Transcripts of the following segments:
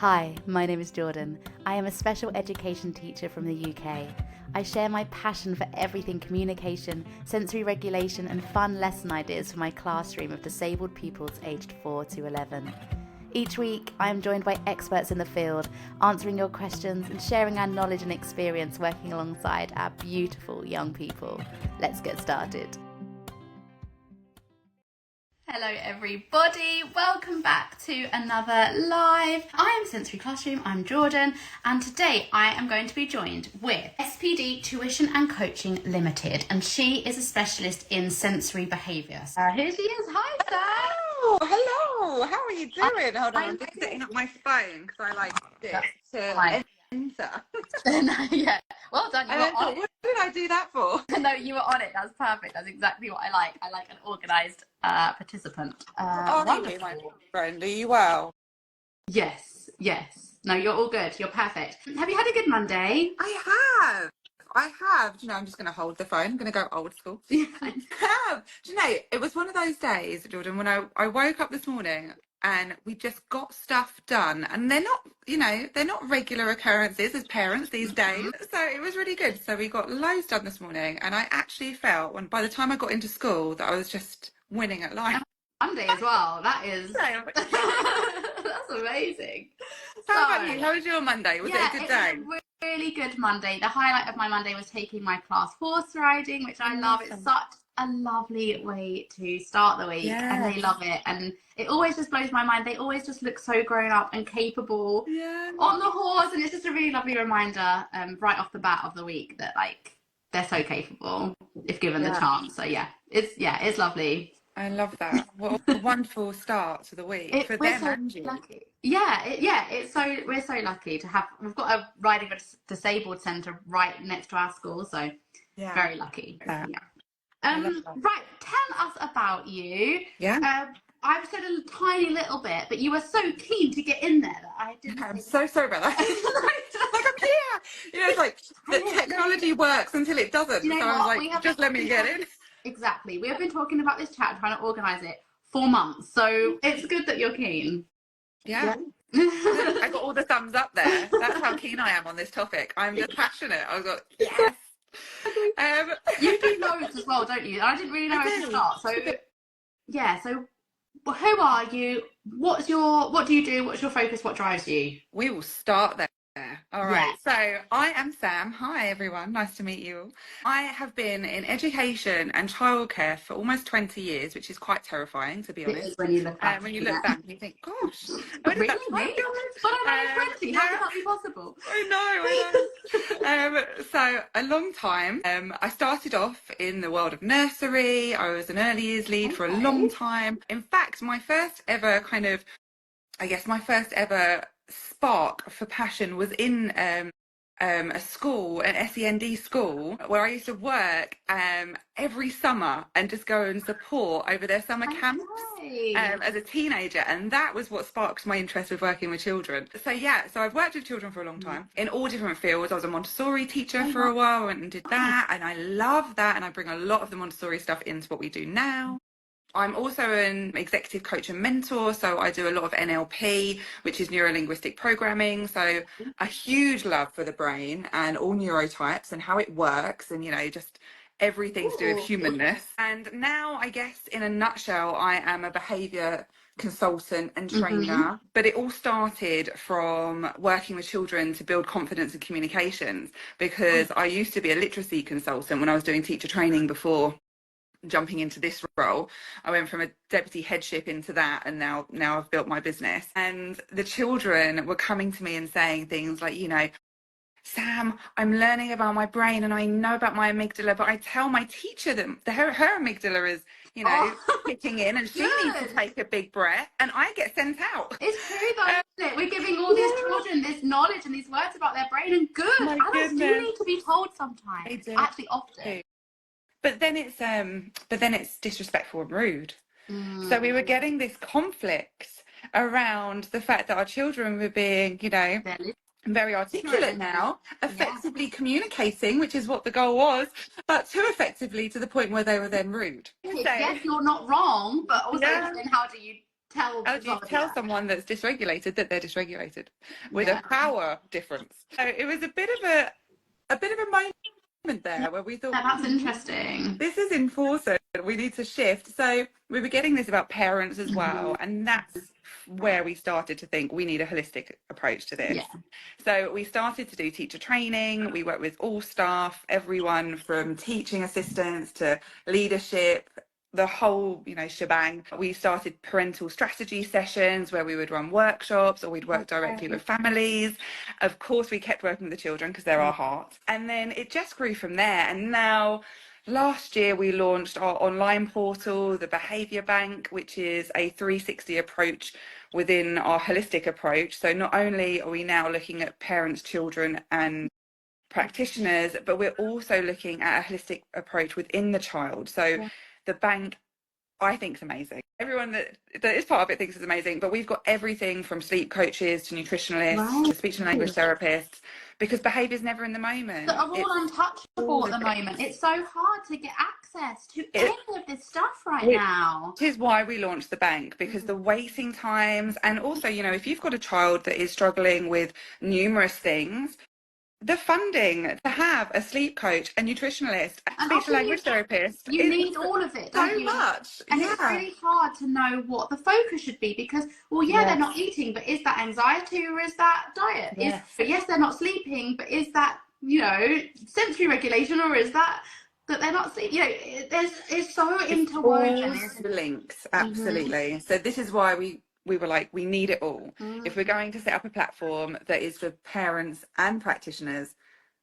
Hi, my name is Jordan. I am a special education teacher from the UK. I share my passion for everything communication, sensory regulation, and fun lesson ideas for my classroom of disabled pupils aged 4 to 11. Each week, I am joined by experts in the field, answering your questions and sharing our knowledge and experience working alongside our beautiful young people. Let's get started. Hello everybody, welcome back to another live. I am Sensory Classroom, I'm Jordan, and today I am going to be joined with SPD Tuition and Coaching Limited, and she is a specialist in sensory behaviour. Here she is, hi Sam! Oh, hello, how are you doing? Hold on, I'm just setting up my phone because I like this to enter. Yeah, well done, you were on it. What did I do that for? No, you were on it, that's perfect, that's exactly what I like. I like an organised participant. Are you, my friend? Are you well? Yes. No, you're all good. You're perfect. Have you had a good Monday? I have. Do you know, I'm just going to hold the phone. I'm going to go old school. Yeah. I have. Do you know, it was one of those days, Jordan, when I woke up this morning and we just got stuff done. And they're not, they're not regular occurrences as parents these days. So it was really good. So we got loads done this morning. And I actually felt, by the time I got into school, that I was just winning at life. Monday as well. That is that's amazing. How about you? How was your Monday? Was it a good day? Was a really good Monday. The highlight of my Monday was taking my class horse riding, which I love. It's such a lovely way to start the week, and they love it. And it always just blows my mind. They always just look so grown up and capable on the horse, and it's just a really lovely reminder right off the bat of the week that they're so capable if given the chance. So it's lovely. I love that. What a wonderful start to the week for them and you. Lucky. We're so lucky to have. We've got a riding disabled centre right next to our school, so very lucky. Right, tell us about you. I've said a tiny little bit, but you were so keen to get in there that I didn't. I'm so sorry about that. Like, I'm here. It's like the technology works until it doesn't. So I was like, just let me get in. Exactly. We have been talking about this chat and trying to organise it for months, so it's good that you're keen. Yeah. I got all the thumbs up there. That's how keen I am on this topic. I'm just passionate. I got yes. You do loads as well, don't you? I didn't really know how to start. So who are you? What do you do? What's your focus? What drives you? We will start there. All right. So I am Sam. Hi everyone. Nice to meet you all. I have been in education and childcare for almost 20 years, which is quite terrifying, to be honest. It is when you look back. When you look back and you think, gosh, really? But I'm only 20. How can that be possible? I know. So a long time. I started off in the world of nursery. I was an early years lead for a long time. In fact, my first ever spark for passion was in a school, an SEND school, where I used to work every summer and just go and support over their summer camps as a teenager, and that was what sparked my interest with working with children. So I've worked with children for a long time in all different fields. I was a Montessori teacher for a while and did that, and I love that, and I bring a lot of the Montessori stuff into what we do now. I'm also an executive coach and mentor, so I do a lot of NLP, which is neuro-linguistic programming. So a huge love for the brain and all neurotypes and how it works, and just everything to do with humanness. And now, I guess, in a nutshell, I am a behaviour consultant and trainer, but it all started from working with children to build confidence and communications, because I used to be a literacy consultant when I was doing teacher training before jumping into this role. I went from a deputy headship into that, and now I've built my business. And the children were coming to me and saying things like, Sam, I'm learning about my brain and I know about my amygdala, but I tell my teacher that her amygdala is, kicking in and she needs to take a big breath, and I get sent out. It's true though, isn't it? We're giving all these children this knowledge and these words about their brain, and good. Adults do need to be told sometimes. Actually, often. But then it's disrespectful and rude. So we were getting this conflict around the fact that our children were being, very articulate now, effectively communicating, which is what the goal was, but too effectively to the point where they were then rude. Yes, you're not wrong, but also then how do you How do you tell someone that's dysregulated that they're dysregulated with a power difference? So it was a bit of a moment there where we thought, that's interesting. This is enforcer. We need to shift. So we were getting this about parents as well, and that's where we started to think we need a holistic approach to this. So we started to do teacher training. We worked with all staff, everyone from teaching assistants to leadership, the whole, shebang. We started parental strategy sessions where we would run workshops, or we'd work directly with families. Of course, we kept working with the children because they're our heart. And then it just grew from there. And now, last year, we launched our online portal, the Behaviour Bank, which is a 360 approach within our holistic approach. So not only are we now looking at parents, children, and practitioners, but we're also looking at a holistic approach within the child. So the bank, I think, is amazing. Everyone that is part of it thinks it's amazing, but we've got everything from sleep coaches to nutritionists to speech and language therapists, because behaviour is never in the moment. That are all untouchable at the moment. It's so hard to get access to any of this stuff right now. Which is why we launched the bank, because the waiting times, and also, if you've got a child that is struggling with numerous things, the funding to have a sleep coach, a nutritionalist, a speech and language therapist. You need all of it, don't you? So much. And it's really hard to know what the focus should be, because, they're not eating, but is that anxiety or is that diet? Yes, they're not sleeping, but is that, sensory regulation, or is that they're not sleeping? It's so interwoven. It's all linked, absolutely. So this is why we were like, we need it all. If we're going to set up a platform that is for parents and practitioners,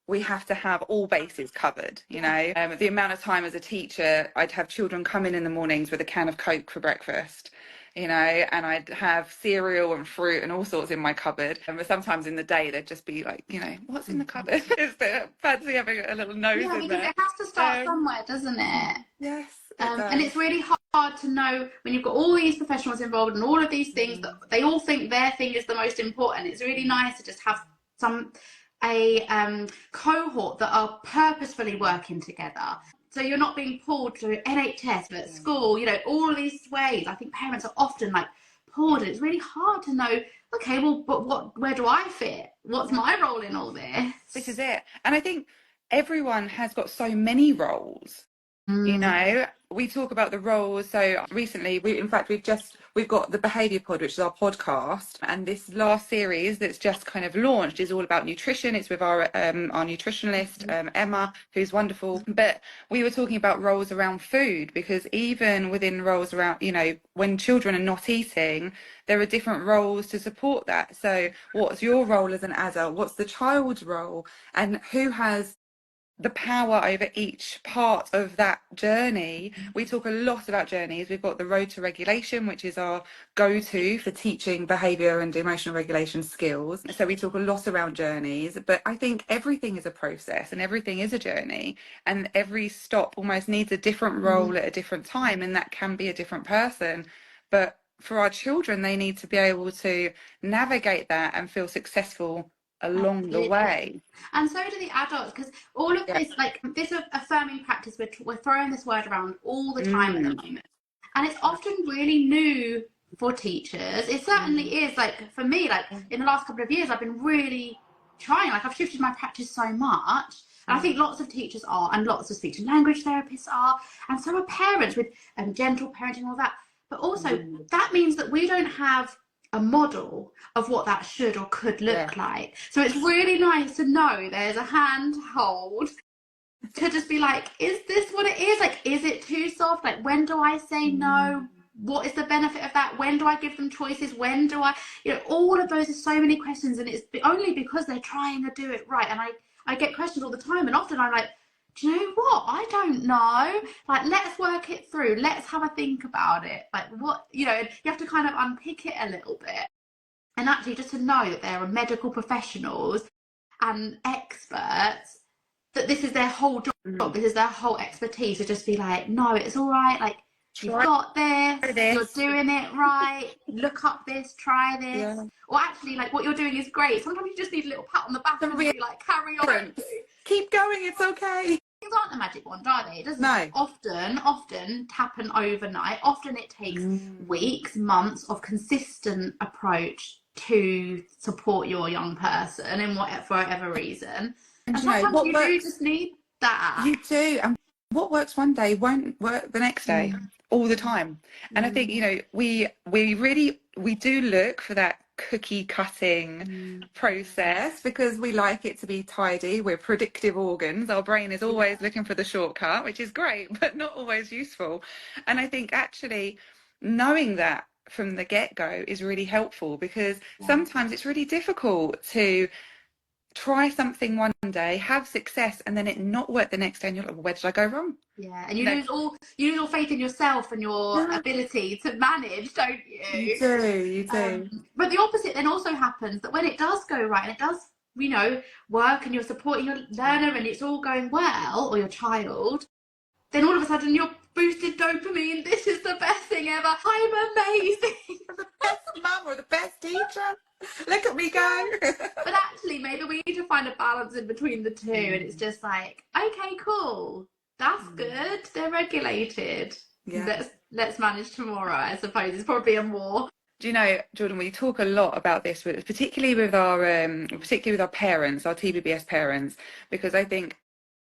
we have to have all bases covered. The amount of time as a teacher, I'd have children come in the mornings with a can of Coke for breakfast, and I'd have cereal and fruit and all sorts in my cupboard. But sometimes in the day, they'd just be like, what's in the cupboard? Is there fancy having a little nose in there? It has to start somewhere, doesn't it? Yes. And it's really hard to know when you've got all these professionals involved and all of these things that they all think their thing is the most important. It's really nice to just have a cohort that are purposefully working together. So you're not being pulled to NHS, but at school, all of these ways. I think parents are often pulled, and it's really hard to know, okay, well, but where do I fit? What's my role in all this? This is it. And I think everyone has got so many roles. We talk about the roles. So recently, we've got the Behaviour Pod, which is our podcast, and this last series that's just kind of launched is all about nutrition. It's with our nutritionalist Emma, who's wonderful. But we were talking about roles around food, because even within roles around, when children are not eating, there are different roles to support that. So what's your role as an adult? What's the child's role? And who has the power over each part of that journey? We talk a lot about journeys. We've got the Road to Regulation, which is our go-to for teaching behaviour and emotional regulation skills. So we talk a lot around journeys, but I think everything is a process and everything is a journey, and every stop almost needs a different role at a different time, and that can be a different person. But for our children, they need to be able to navigate that and feel successful along the way. And so do the adults, because all of this, this affirming practice, we're throwing this word around all the time at the moment, and it's often really new for teachers. It certainly is. For me, in the last couple of years, I've been really trying. I've shifted my practice so much, and I think lots of teachers are, and lots of speech and language therapists are, and so are parents with gentle parenting and all that. But also that means that we don't have a model of what that should or could look like. So it's really nice to know there's a handhold to just be like, is this what it is? Is it too soft? When do I say no? What is the benefit of that? When do I give them choices? When do I, all of those are so many questions, and it's only because they're trying to do it right. And I get questions all the time, and often I'm like, do you know what? I don't know. Let's work it through. Let's have a think about it. What, you have to kind of unpick it a little bit. And actually just to know that there are medical professionals and experts, that this is their whole job, this is their whole expertise, to just be like, no, it's all right. You've got this, you're doing it right, look up this, try this. Or actually, what you're doing is great. Sometimes you just need a little pat on the back and be like, carry on. Keep going, it's okay. things aren't the magic wand, are they? It doesn't No. often happen overnight. Often it takes weeks, months of consistent approach to support your young person in for whatever reason. And And you know, sometimes what you do works, just need that. you do, and what works one day won't work the next day, all the time. And I think, you know, we really, we do look for that cookie cutting process because we like it to be tidy. We're predictive organs. Our brain is always looking for the shortcut, which is great, but not always useful. And I think actually knowing that from the get-go is really helpful, because sometimes it's really difficult to try something one day, have success, and then it not work the next day, and you're like, well, where did I go wrong? Yeah, and you lose all faith in yourself and your ability to manage, don't you? You do, you do. But the opposite then also happens, that when it does go right and it does, you know, work and you're supporting your learner and it's all going well, or your child, then all of a sudden you're boosted dopamine. This is the best thing ever. I'm amazing. The best mum or the best teacher. Look at me go. But actually, maybe we need to find a balance in between the two, and it's just like, okay, cool, that's good. They're regulated. Yeah. Let's manage tomorrow, I suppose. It's probably a more. Do you know, Jordan, we talk a lot about this, particularly with our parents, our TBBS parents, because I think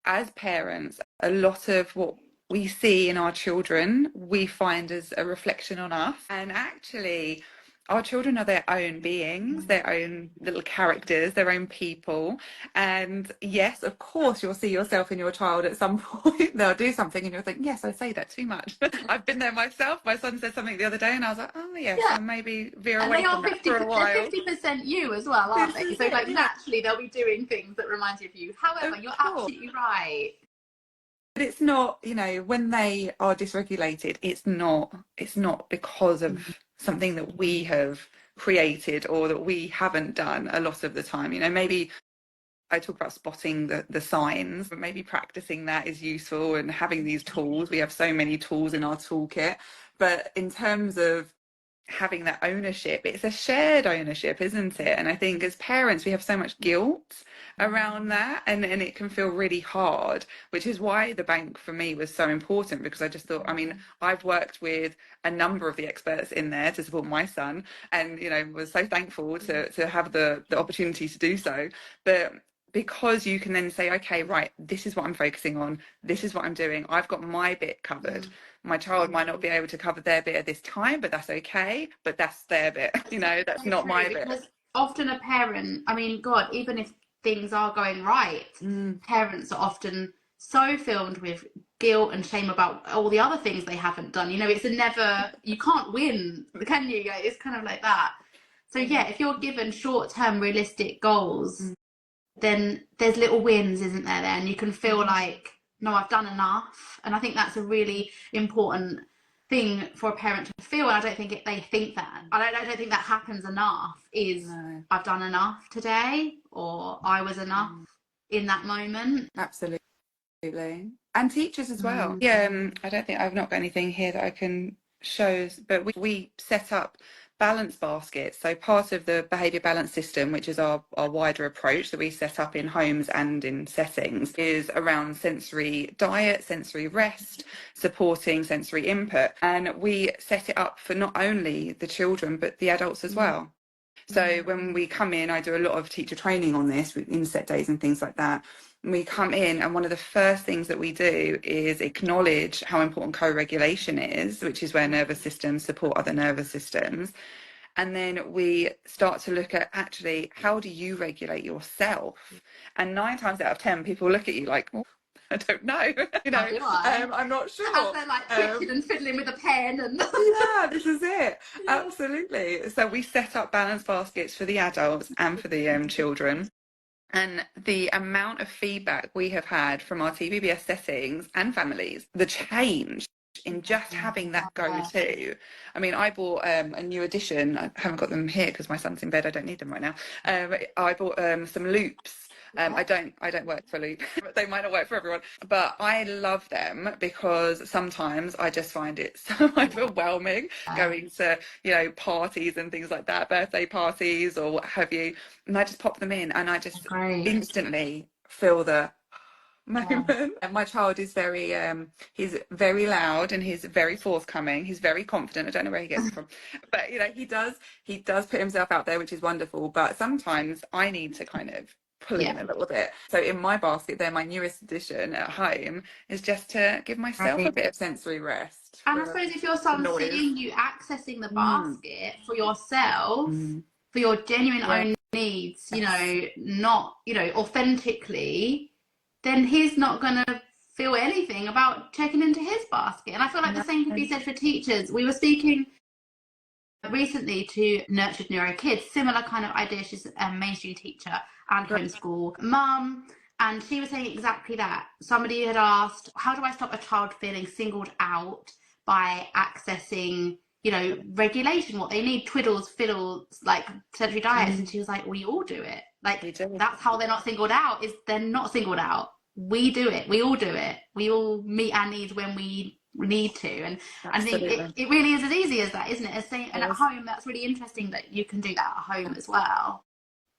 as parents, a lot of what we see in our children, we find as a reflection on us. And actually, our children are their own beings, their own little characters, their own people. And yes, of course, you'll see yourself in your child at some point. They'll do something and you'll think, yes, I say that too much. I've been there myself. My son said something the other day and I was like, oh, yes, I'll maybe veer away from that for a while. They're 50% you as well, aren't they? So like naturally they'll be doing things that remind you of you. However, you're absolutely right. But it's not, you know, when they are dysregulated, it's not because of something that we have created or that we haven't done a lot of the time. You know, maybe I talk about spotting the signs, but maybe practicing that is useful, and having these tools. We have so many tools in our toolkit. But in terms of having that ownership, it's a shared ownership, isn't it? And I think as parents we have so much guilt around that, and it can feel really hard, which is why the bank for me was so important, because I just thought, I mean, I've worked with a number of the experts in there to support my son, and you know, was so thankful to have the opportunity to do so. But because you can then say, okay, right, this is what I'm focusing on, this is what I'm doing, I've got my bit covered. My child might not be able to cover their bit at this time, but that's okay, but that's their bit, you know, that's not my bit. Because often a parent, I mean, God, even if things are going right, parents are often so filled with guilt and shame about all the other things they haven't done. You know, it's a never, you can't win, can you? It's kind of like that. So yeah, if you're given short-term realistic goals, then there's little wins, isn't there? And you can feel like, no, I've done enough. And I think that's a really important thing for a parent to feel. And I don't think they think that. I don't think that happens enough. I've done enough today, or I was enough in that moment. Absolutely. And teachers as well. Yeah, I don't think, I've not got anything here that I can show, but we set up balance baskets. So part of the behaviour balance system, which is our wider approach that we set up in homes and in settings, is around sensory diet, sensory rest, supporting sensory input. And we set it up for not only the children, but the adults as well. So when we come in, I do a lot of teacher training on this with inset days and things like that. We come in and one of the first things that we do is acknowledge how important co-regulation is, which is where nervous systems support other nervous systems. And then we start to look at, actually, how do you regulate yourself? And 9 times out of 10, people look at you like, well, I don't know, you know, I'm not sure. As they're like twitching and fiddling with a pen and yeah, this is it. Absolutely. So we set up balance baskets for the adults and for the children. And the amount of feedback we have had from our TBBS settings and families, the change in just having that go-to. I mean, I bought a new edition. I haven't got them here because my son's in bed. I don't need them right now. I bought some loops. I don't work for Loop. They might not work for everyone, but I love them because sometimes I just find it so overwhelming going to, you know, parties and things like that, birthday parties or what have you, and I just pop them in and I just instantly feel the moment. And my child is very he's very loud and he's very forthcoming. He's very confident. I don't know where he gets it from. But he does put himself out there, which is wonderful. But sometimes I need to kind of pull him a little bit. So in my basket there, my newest addition at home is just to give myself a bit of sensory rest. And I suppose if your son's seeing you accessing the basket for yourself, for your genuine own needs, you know, not, you know, authentically, then he's not going to feel anything about checking into his basket. And I feel like the same could be said for teachers. We were speaking recently to Nurtured Neuro Kids, similar kind of idea. She's a mainstream teacher and homeschool mum. And she was saying exactly that. Somebody had asked, how do I stop a child feeling singled out by accessing, you know, regulation, what they need, twiddles, fiddles, like sedentary diets? And she was like, we all do it. Like, that's how they're not singled out, is they're not singled out. We do it. We all do it. We all meet our needs when we need to. And I think it really is as easy as that, isn't it? And at home, that's really interesting that you can do that at home as well.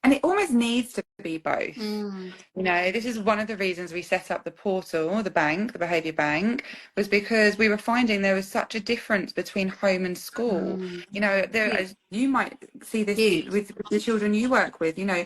And it almost needs to be both. You know, this is one of the reasons we set up the portal, the bank, the Behaviour Bank, was because we were finding there was such a difference between home and school. You know, you might see this with the children you work with, you know,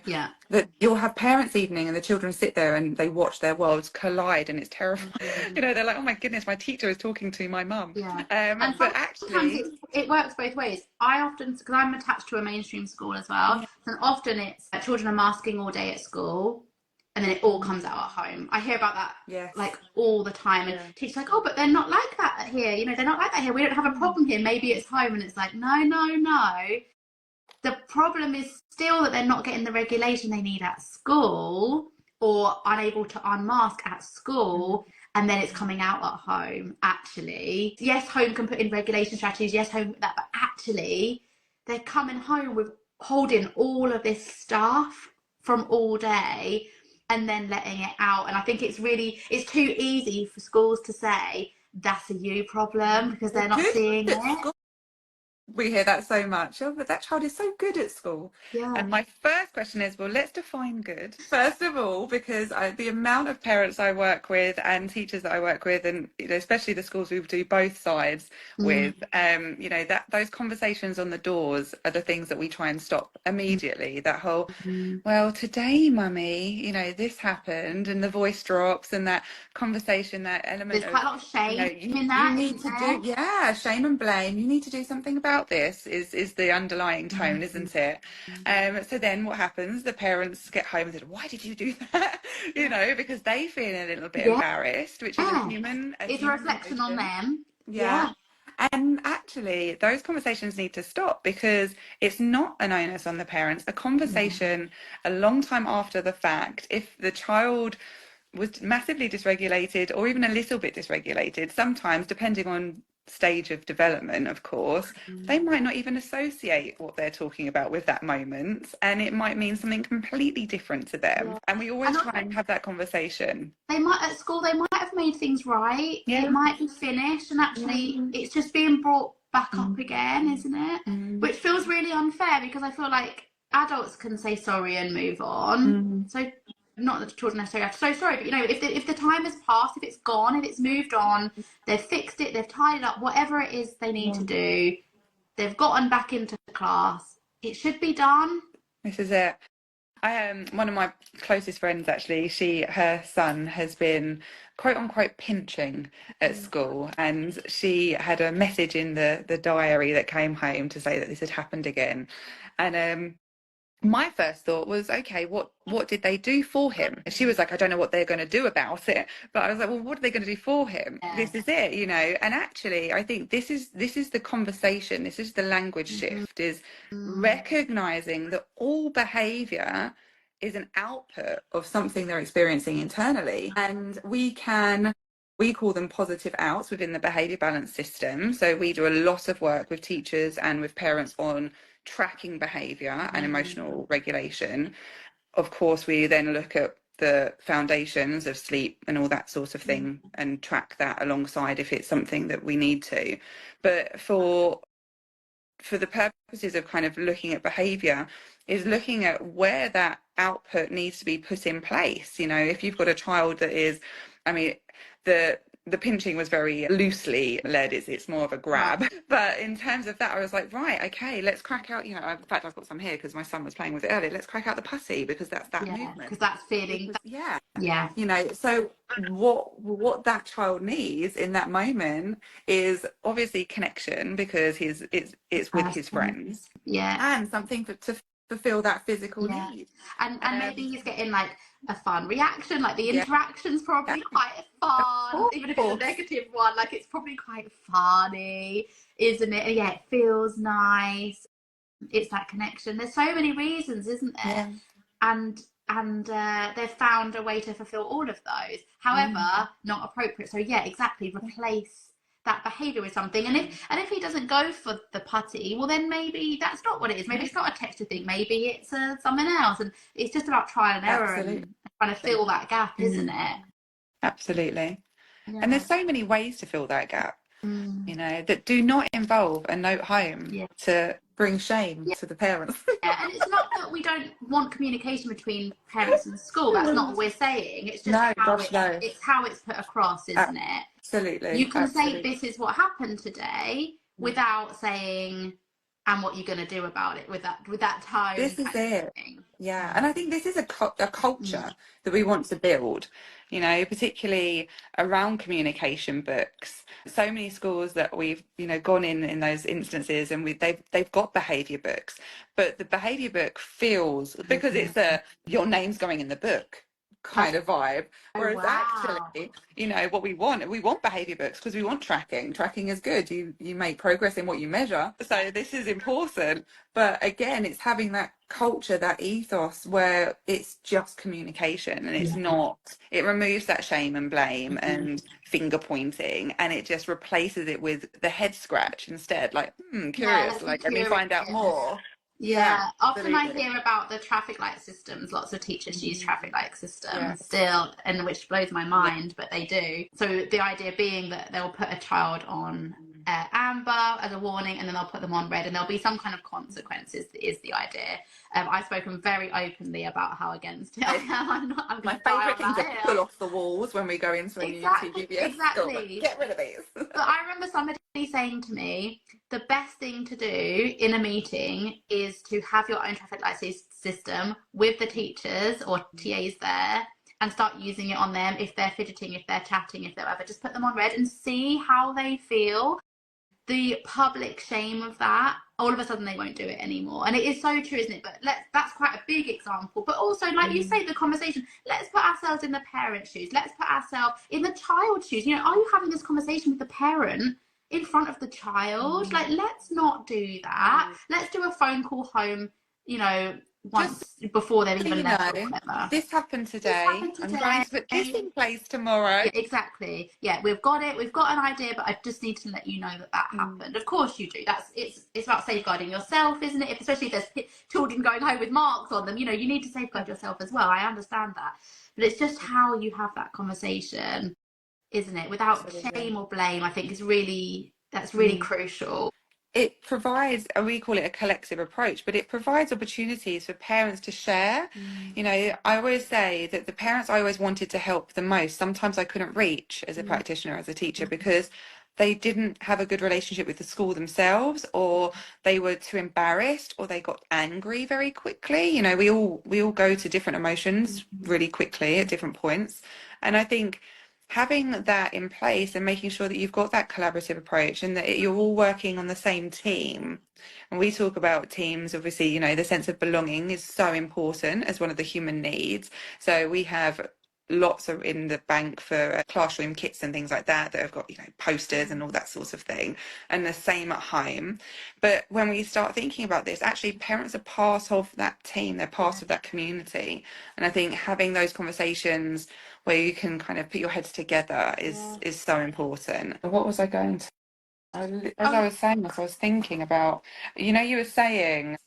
that you'll have parents' evening and the children sit there and they watch their worlds collide, and it's terrifying. You know, they're like, oh my goodness, my teacher is talking to my mum. And but actually it works both ways. I often, because I'm attached to a mainstream school as well, and often it's children are masking all day at school and then it all comes out at home. I hear about that like all the time, and teachers like, oh, but they're not like that here, you know, they're not like that here, we don't have a problem here, maybe it's home. And it's like, no, the problem is still that they're not getting the regulation they need at school, or unable to unmask at school, and then it's coming out at home. Actually, yes, home can put in regulation strategies, yes, home that, but actually they're coming home with holding all of this stuff from all day and then letting it out. And I think it's too easy for schools to say that's a you problem because they're not seeing it. We hear that so much. Oh, but that child is so good at school. And my first question is, well, let's define good. First of all, because the amount of parents I work with and teachers that I work with, and you know, especially the schools we do both sides with, you know, that those conversations on the doors are the things that we try and stop immediately. That whole, well, today, mummy, you know, this happened, and the voice drops, and that conversation, that element. There's quite a lot of shame in that. You need to do, shame and blame. You need to do something about this is the underlying tone, isn't it? So then what happens? The parents get home and say, why did you do that? You know, because they feel a little bit embarrassed, which is a human. It's a reflection on them. And actually, those conversations need to stop, because it's not an onus on the parents. A conversation a long time after the fact, if the child was massively dysregulated or even a little bit dysregulated, sometimes, depending on stage of development, of course, they might not even associate what they're talking about with that moment, and it might mean something completely different to them. And we always try and have that conversation. They might, at school, they might have made things right, it might be finished, and actually it's just being brought back up again, isn't it? Which feels really unfair, because I feel like adults can say sorry and move on. So not that the children necessarily have to say sorry, but you know, if the time has passed, if it's gone, if it's moved on, they've fixed it, they've tidied up, whatever it is they need to do, they've gotten back into class, it should be done. This is it. One of my closest friends, actually, her son has been quote unquote pinching at school, and she had a message in the diary that came home to say that this had happened again. And my first thought was, okay, what did they do for him? And she was like, I don't know what they're going to do about it. But I was like, well, what are they going to do for him? This is it, you know. And actually, I think this is the conversation. This is the language shift, is recognizing that all behavior is an output of something they're experiencing internally. And we call them positive outs within the behavior balance system. So we do a lot of work with teachers and with parents on tracking behavior and emotional regulation. Of course, we then look at the foundations of sleep and all that sort of thing and track that alongside if it's something that we need to. But for the purposes of kind of looking at behavior, is looking at where that output needs to be put in place. You know, if you've got a child that is, I mean, the pinching was very loosely led. It's more of a grab. Right. But in terms of that, I was like, right, okay, let's crack out, you know, in fact, I've got some here because my son was playing with it earlier. Let's crack out the pussy because that's that movement. Because that's feeling. Yeah. Yeah. You know, so what that child needs in that moment is obviously connection because it's with his friends. Yeah. And something to fulfill that physical need. And maybe he's getting like a fun reaction, like the interaction's probably quite fun, even if it's a negative one, like it's probably quite funny, isn't it? Yeah, it feels nice. It's that connection. There's so many reasons, isn't there? And they've found a way to fulfill all of those. However, not appropriate. So yeah, exactly. Replace that behaviour with something. And if he doesn't go for the putty, well then maybe that's not what it is. Maybe it's not a texture thing. Maybe it's something else. And it's just about trial and error and trying to fill that gap, isn't it? Absolutely. Yeah. And there's so many ways to fill that gap, you know, that do not involve a note home to bring shame to the parents. And it's not that we don't want communication between parents and school. That's not what we're saying. It's just it's how it's put across, isn't it? Absolutely. You can say this is what happened today without saying and what you're going to do about it with that tone. This is it. Yeah, and I think this is a culture that we want to build, you know, particularly around communication books. So many schools that we've, you know, gone in those instances, and they've got behaviour books, but the behaviour book feels, because it's your name's going in the book kind of vibe, whereas actually, you know, what we want behaviour books because we want tracking is good. You make progress in what you measure, so this is important. But again, it's having that culture, that ethos where it's just communication, and it's not, it removes that shame and blame and finger pointing, and it just replaces it with the head scratch instead, like curious, like let me find out more. Yeah, often I hear about the traffic light systems. Lots of teachers use traffic light systems still, and which blows my mind, but they do. So the idea being that they'll put a child on amber as a warning, and then they'll put them on red, and there'll be some kind of consequences, is the idea. I've spoken very openly about how against it I am. I'm my favourite thing to pull off the walls when we go into a new TGBS school. Get rid of these. But I remember somebody saying to me, the best thing to do in a meeting is to have your own traffic light system with the teachers or TAs there, and start using it on them. If they're fidgeting, if they're chatting, if they're whatever, just put them on red and see how they feel. The public shame of that, all of a sudden they won't do it anymore. And it is so true, isn't it? But that's quite a big example. But also, like you say, the conversation, let's put ourselves in the parent's shoes. Let's put ourselves in the child's shoes. You know, are you having this conversation with the parent in front of the child? Like, let's not do that. Let's do a phone call home, you know, once before they've even left. This happened today. I'm going to put this in place tomorrow. Yeah, exactly. Yeah, we've got it. We've got an idea, but I just need to let you know that happened. Of course you do. It's about safeguarding yourself, isn't it? Especially if there's children going home with marks on them. You know, you need to safeguard yourself as well. I understand that, but it's just how you have that conversation, isn't it? Without shame or blame. I think that's really crucial. It provides, we call it a collective approach, but it provides opportunities for parents to share. You know, I always say that the parents I always wanted to help the most, sometimes I couldn't reach as a practitioner, as a teacher, because they didn't have a good relationship with the school themselves, or they were too embarrassed, or they got angry very quickly. You know, we all go to different emotions really quickly at different points. And I think having that in place and making sure that you've got that collaborative approach and that you're all working on the same team. And we talk about teams, obviously, you know, the sense of belonging is so important as one of the human needs. So we have lots of in the bank for classroom kits and things like that have got, you know, posters and all that sort of thing, and the same at home. But when we start thinking about this, actually parents are part of that team, they're part of that community, and I think having those conversations where you can kind of put your heads together is so important. What was I going to I was saying this, I was thinking about, you know, you were saying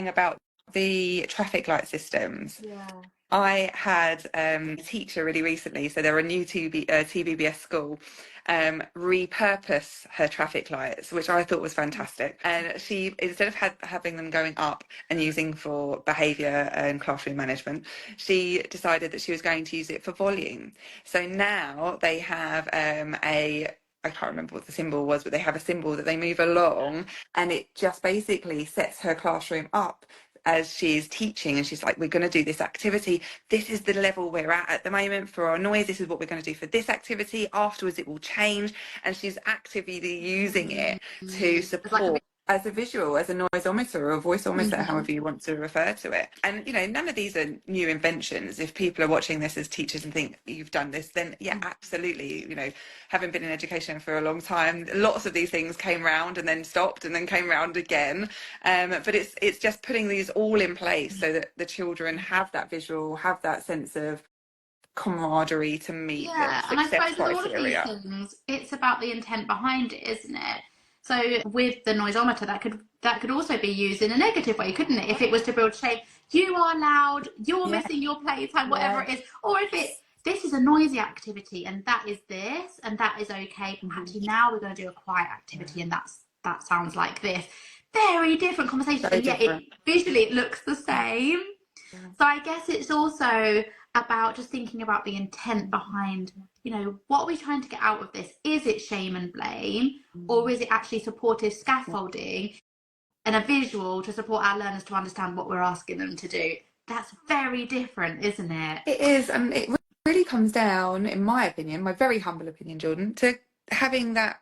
about the traffic light systems. Yeah. I had a teacher really recently, so they're a new TBBS school, repurpose her traffic lights, which I thought was fantastic. And she, instead of having them going up and using for behaviour and classroom management, she decided that she was going to use it for volume. So now they have I can't remember what the symbol was, but they have a symbol that they move along, and it just basically sets her classroom up as she's teaching, and she's like, we're going to do this activity, this is the level we're at the moment for our noise, this is what we're going to do for this activity, afterwards it will change, and she's actively using it to support as a visual, as a noisometer or a voiceometer, however you want to refer to it. And you know, none of these are new inventions. If people are watching this as teachers and think you've done this, then yeah, absolutely. You know, having been in education for a long time, lots of these things came round and then stopped and then came round again. But it's just putting these all in place so that the children have that visual, have that sense of camaraderie to meet the and I success suppose with all of these criteria. things, it's about the intent behind it, isn't it? So with the noisometer, that could also be used in a negative way, couldn't it? If it was to build shame, you are loud, you're missing your playtime, whatever it is. Or if it's, this is a noisy activity and that is this and that is okay, but actually now we're going to do a quiet activity and that sounds like this. Very different conversations, and yet it visually it looks the same. So I guess it's also about just thinking about the intent behind, you know, what are we trying to get out of this? Is it shame and blame, or is it actually supportive scaffolding and a visual to support our learners to understand what we're asking them to do? That's very different, isn't it? It is, and it really comes down, in my opinion, my very humble opinion, Jordan, to having that,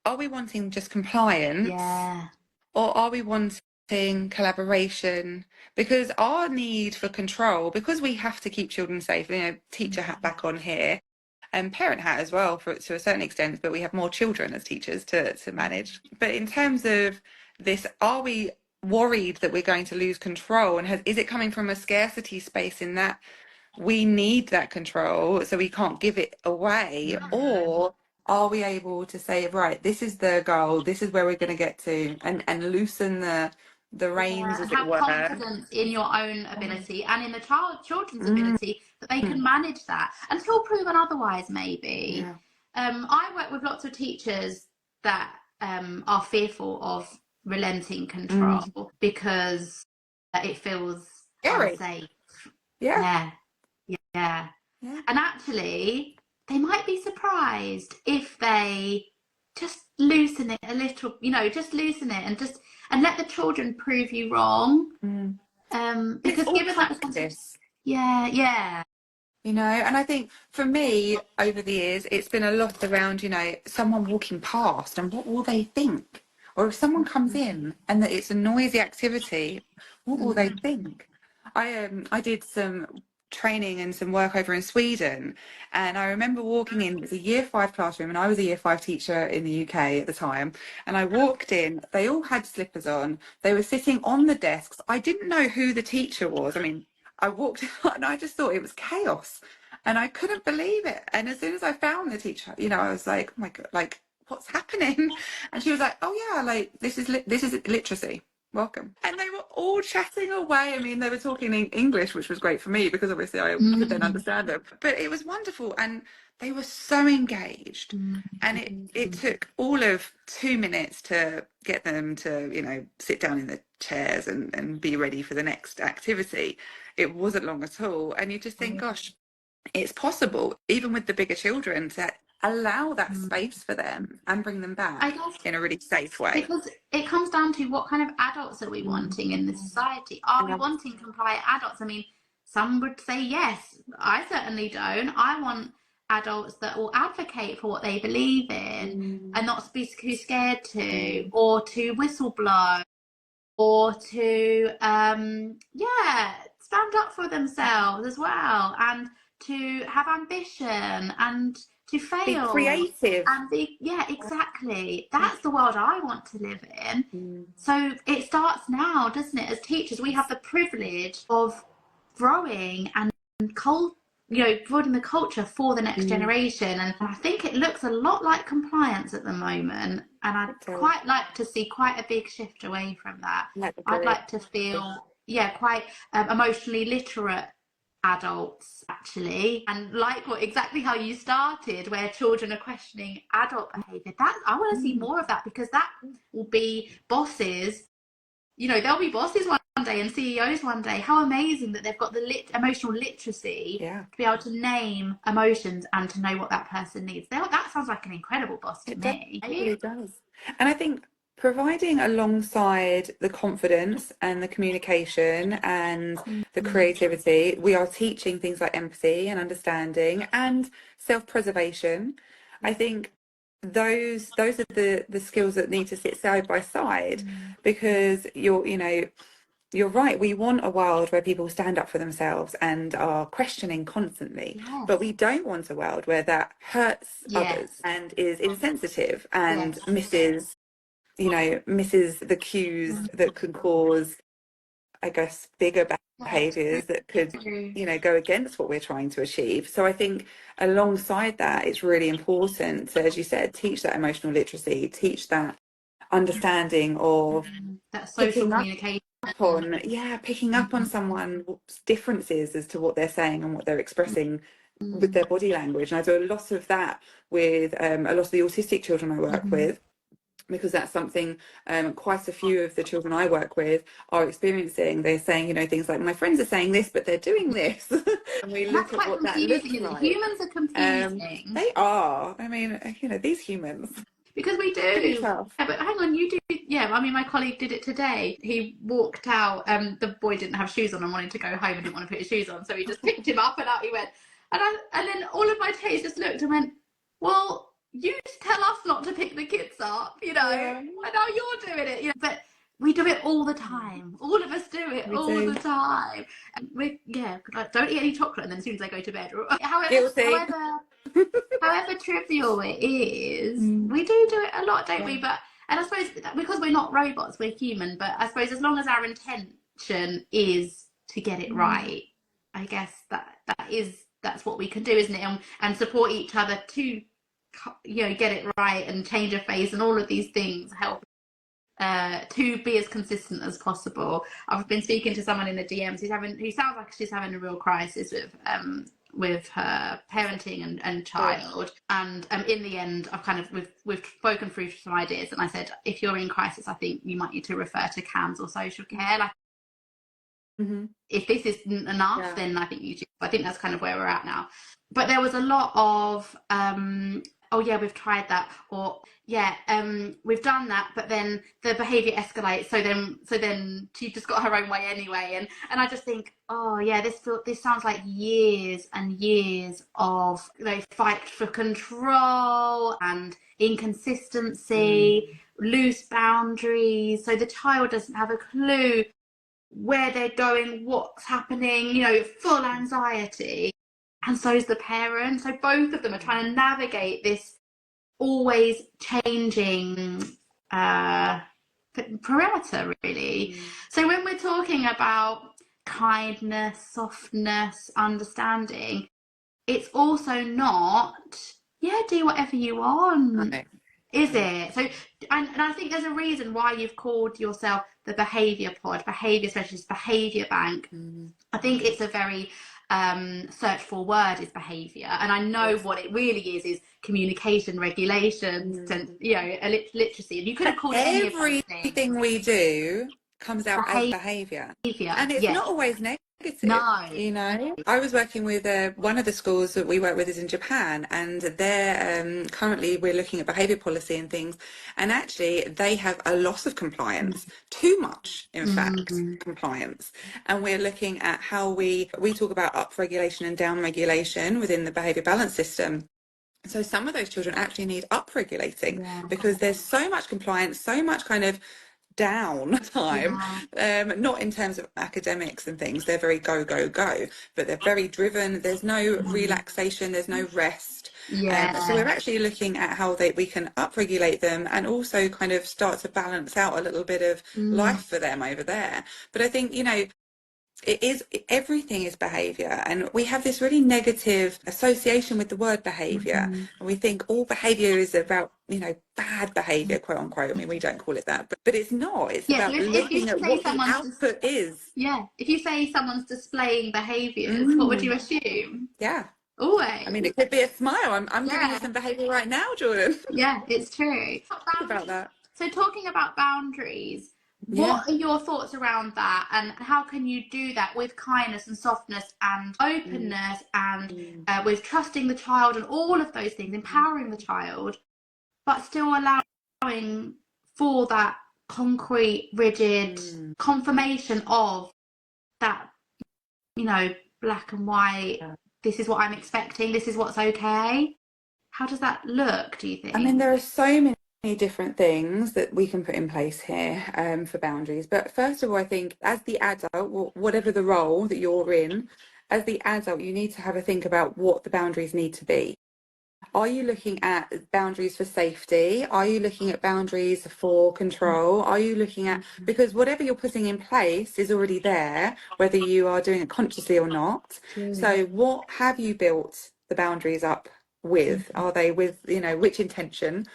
are we wanting just compliance? Yeah. Or are we wanting collaboration? Because our need for control, because we have to keep children safe, you know, teacher hat back on here, and parent hat as well to a certain extent, but we have more children as teachers to manage. But in terms of this, are we worried that we're going to lose control? And is it coming from a scarcity space in that we need that control so we can't give it away? Or are we able to say, right, this is the goal, this is where we're going to get to, and loosen the reins, as it have were? confidence in your own ability and in the children's ability that they can manage that until proven otherwise, maybe. I work with lots of teachers that are fearful of relenting control because it feels unsafe. And actually they might be surprised if they just loosen it a little, you know, just loosen it and let the children prove you wrong. Because given that practice. You know, and I think for me over the years it's been a lot around, you know, someone walking past and what will they think, or if someone comes in and that it's a noisy activity, what will they think? I did some training and some work over in Sweden, and I remember walking in, it was a year 5 classroom, and I was a year 5 teacher in the UK at the time, and I walked in, they all had slippers on, they were sitting on the desks, I didn't know who the teacher was. I mean, I walked out and I just thought it was chaos, and I couldn't believe it. And as soon as I found the teacher, you know, I was like, oh my God, like, what's happening? And she was like, oh yeah, like this is literacy, welcome. And they were all chatting away. I mean, they were talking in English, which was great for me because obviously I could then understand them, but it was wonderful. And they were so engaged, and it took all of 2 minutes to get them to, you know, sit down in the chairs and be ready for the next activity. It wasn't long at all. And you just think, gosh, it's possible, even with the bigger children, to allow that space for them and bring them back in a really safe way. Because it comes down to what kind of adults are we wanting in the society? Are we wanting compliant adults? I mean, some would say yes. I certainly don't. I want adults that will advocate for what they believe in and not be too scared to, or to whistleblow, or to stand up for themselves as well, and to have ambition and to fail, be creative, and be exactly. That's the world I want to live in. So it starts now, doesn't it? As teachers, we have the privilege of growing and building the culture for the next generation. And I think it looks a lot like compliance at the moment, and I'd quite like to see quite a big shift away from that. I'd like to feel quite emotionally literate adults, actually. And like exactly how you started, where children are questioning adult behaviour, that I want to see more of that, because that will be bosses. They'll be bosses one day and CEOs one day. How amazing that they've got the emotional literacy to be able to name emotions and to know what that person needs. That sounds like an incredible boss to me. It really does. And I think providing alongside the confidence and the communication and the creativity, we are teaching things like empathy and understanding and self-preservation. I think those are the skills that need to sit side by side, because you're right. We want a world where people stand up for themselves and are questioning constantly. Yes. But we don't want a world where that hurts others and is insensitive and misses the cues that could cause, I guess, bigger behaviours that could, go against what we're trying to achieve. So I think alongside that, it's really important to, as you said, teach that emotional literacy, teach that understanding of that social communication. Picking up on someone's differences as to what they're saying and what they're expressing with their body language. And I do a lot of that with a lot of the autistic children I work with, because that's something quite a few of the children I work with are experiencing. They're saying, things like, my friends are saying this, but they're doing this. And we look at what that looks like. Humans are confusing. They are. I mean, these humans. Because we do. Yeah, but hang on, you do. Yeah, I mean, my colleague did it today. He walked out. The boy didn't have shoes on and wanted to go home and didn't want to put his shoes on, so he just picked him up and out he went. And then all of my teachers just looked and went, "Well, you tell us not to pick the kids up, and now you're doing it." But we do it all the time. All of us do it the time. And don't eat any chocolate, and then as soon as I go to bed, however trivial it is, we do it a lot, don't we? And I suppose because we're not robots, we're human. But I suppose as long as our intention is to get it right, I guess that's what we can do, isn't it? And support each other to get it right and change a face, and all of these things help to be as consistent as possible. I've been speaking to someone in the DMs who sounds like she's having a real crisis with her parenting and child, and in the end we've spoken through some ideas, and I said, if you're in crisis, I think you might need to refer to CAMHS or social care. If this isn't enough, then I think that's kind of where we're at now. But there was a lot of we've tried that, or we've done that, but then the behaviour escalates, so then she just got her own way anyway, and I just think, this sounds like years and years of fight for control and inconsistency, loose boundaries, so the child doesn't have a clue where they're going, what's happening, full anxiety. And so is the parent. So both of them are trying to navigate this always changing parameter, really. So when we're talking about kindness, softness, understanding, it's also not, do whatever you want. Okay. Is it? So, and I think there's a reason why you've called yourself the Behaviour Pod, Behaviour Specialist, Behaviour Bank. I think it's a very search for word is behaviour, and I know what it really is communication, regulation, literacy, and you could have called everything we do comes out as behaviour, and it's not always negative. No. I was working with one of the schools that we work with is in Japan, and they're currently we're looking at behaviour policy and things, and actually they have a lot of compliance, too much in fact compliance, and we're looking at how we talk about up-regulation and down-regulation within the behaviour balance system. So some of those children actually need up-regulating because there's so much compliance, so much kind of down time, not in terms of academics and things, they're very go but they're very driven, there's no relaxation, there's no rest, so we're actually looking at how we can upregulate them and also kind of start to balance out a little bit of life for them over there. But I think Everything is behavior, and we have this really negative association with the word behavior, and we think all behavior is about, bad behavior, quote unquote. I mean, we don't call it that, but it's not. It's Yeah, so about if you looking at say what the output is. yeah, if you say someone's displaying behaviors, what would you assume? Yeah. Always. I mean, it could be a smile. I'm giving you some behavior right now, Jordan. Yeah, it's true. Think about that. So talking about boundaries, Yeah. what are your thoughts around that, and how can you do that with kindness and softness and openness and with trusting the child and all of those things, empowering the child, but still allowing for that concrete, rigid confirmation of that, black and white, this is what I'm expecting, this is what's okay? How does that look, do you think? I mean, there are so many different things that we can put in place here for boundaries. But first of all, I think as the adult, whatever the role that you're in, as the adult, you need to have a think about what the boundaries need to be. Are you looking at boundaries for safety? Are you looking at boundaries for control? Are you looking at, because whatever you're putting in place is already there, whether you are doing it consciously or not. So what have you built the boundaries up with? Are they with, which intention?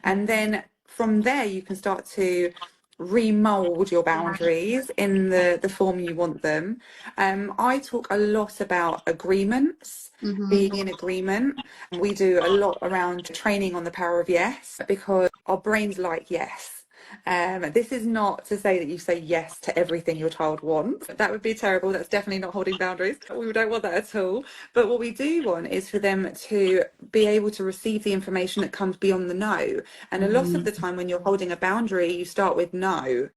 And then from there, you can start to remold your boundaries in the form you want them. I talk a lot about agreements, being in agreement. We do a lot around training on the power of yes, because our brains like yes. This is not to say that you say yes to everything your child wants. That would be terrible. That's definitely not holding boundaries. We don't want that at all. But what we do want is for them to be able to receive the information that comes beyond the no. And a lot of the time when you're holding a boundary, you start with no,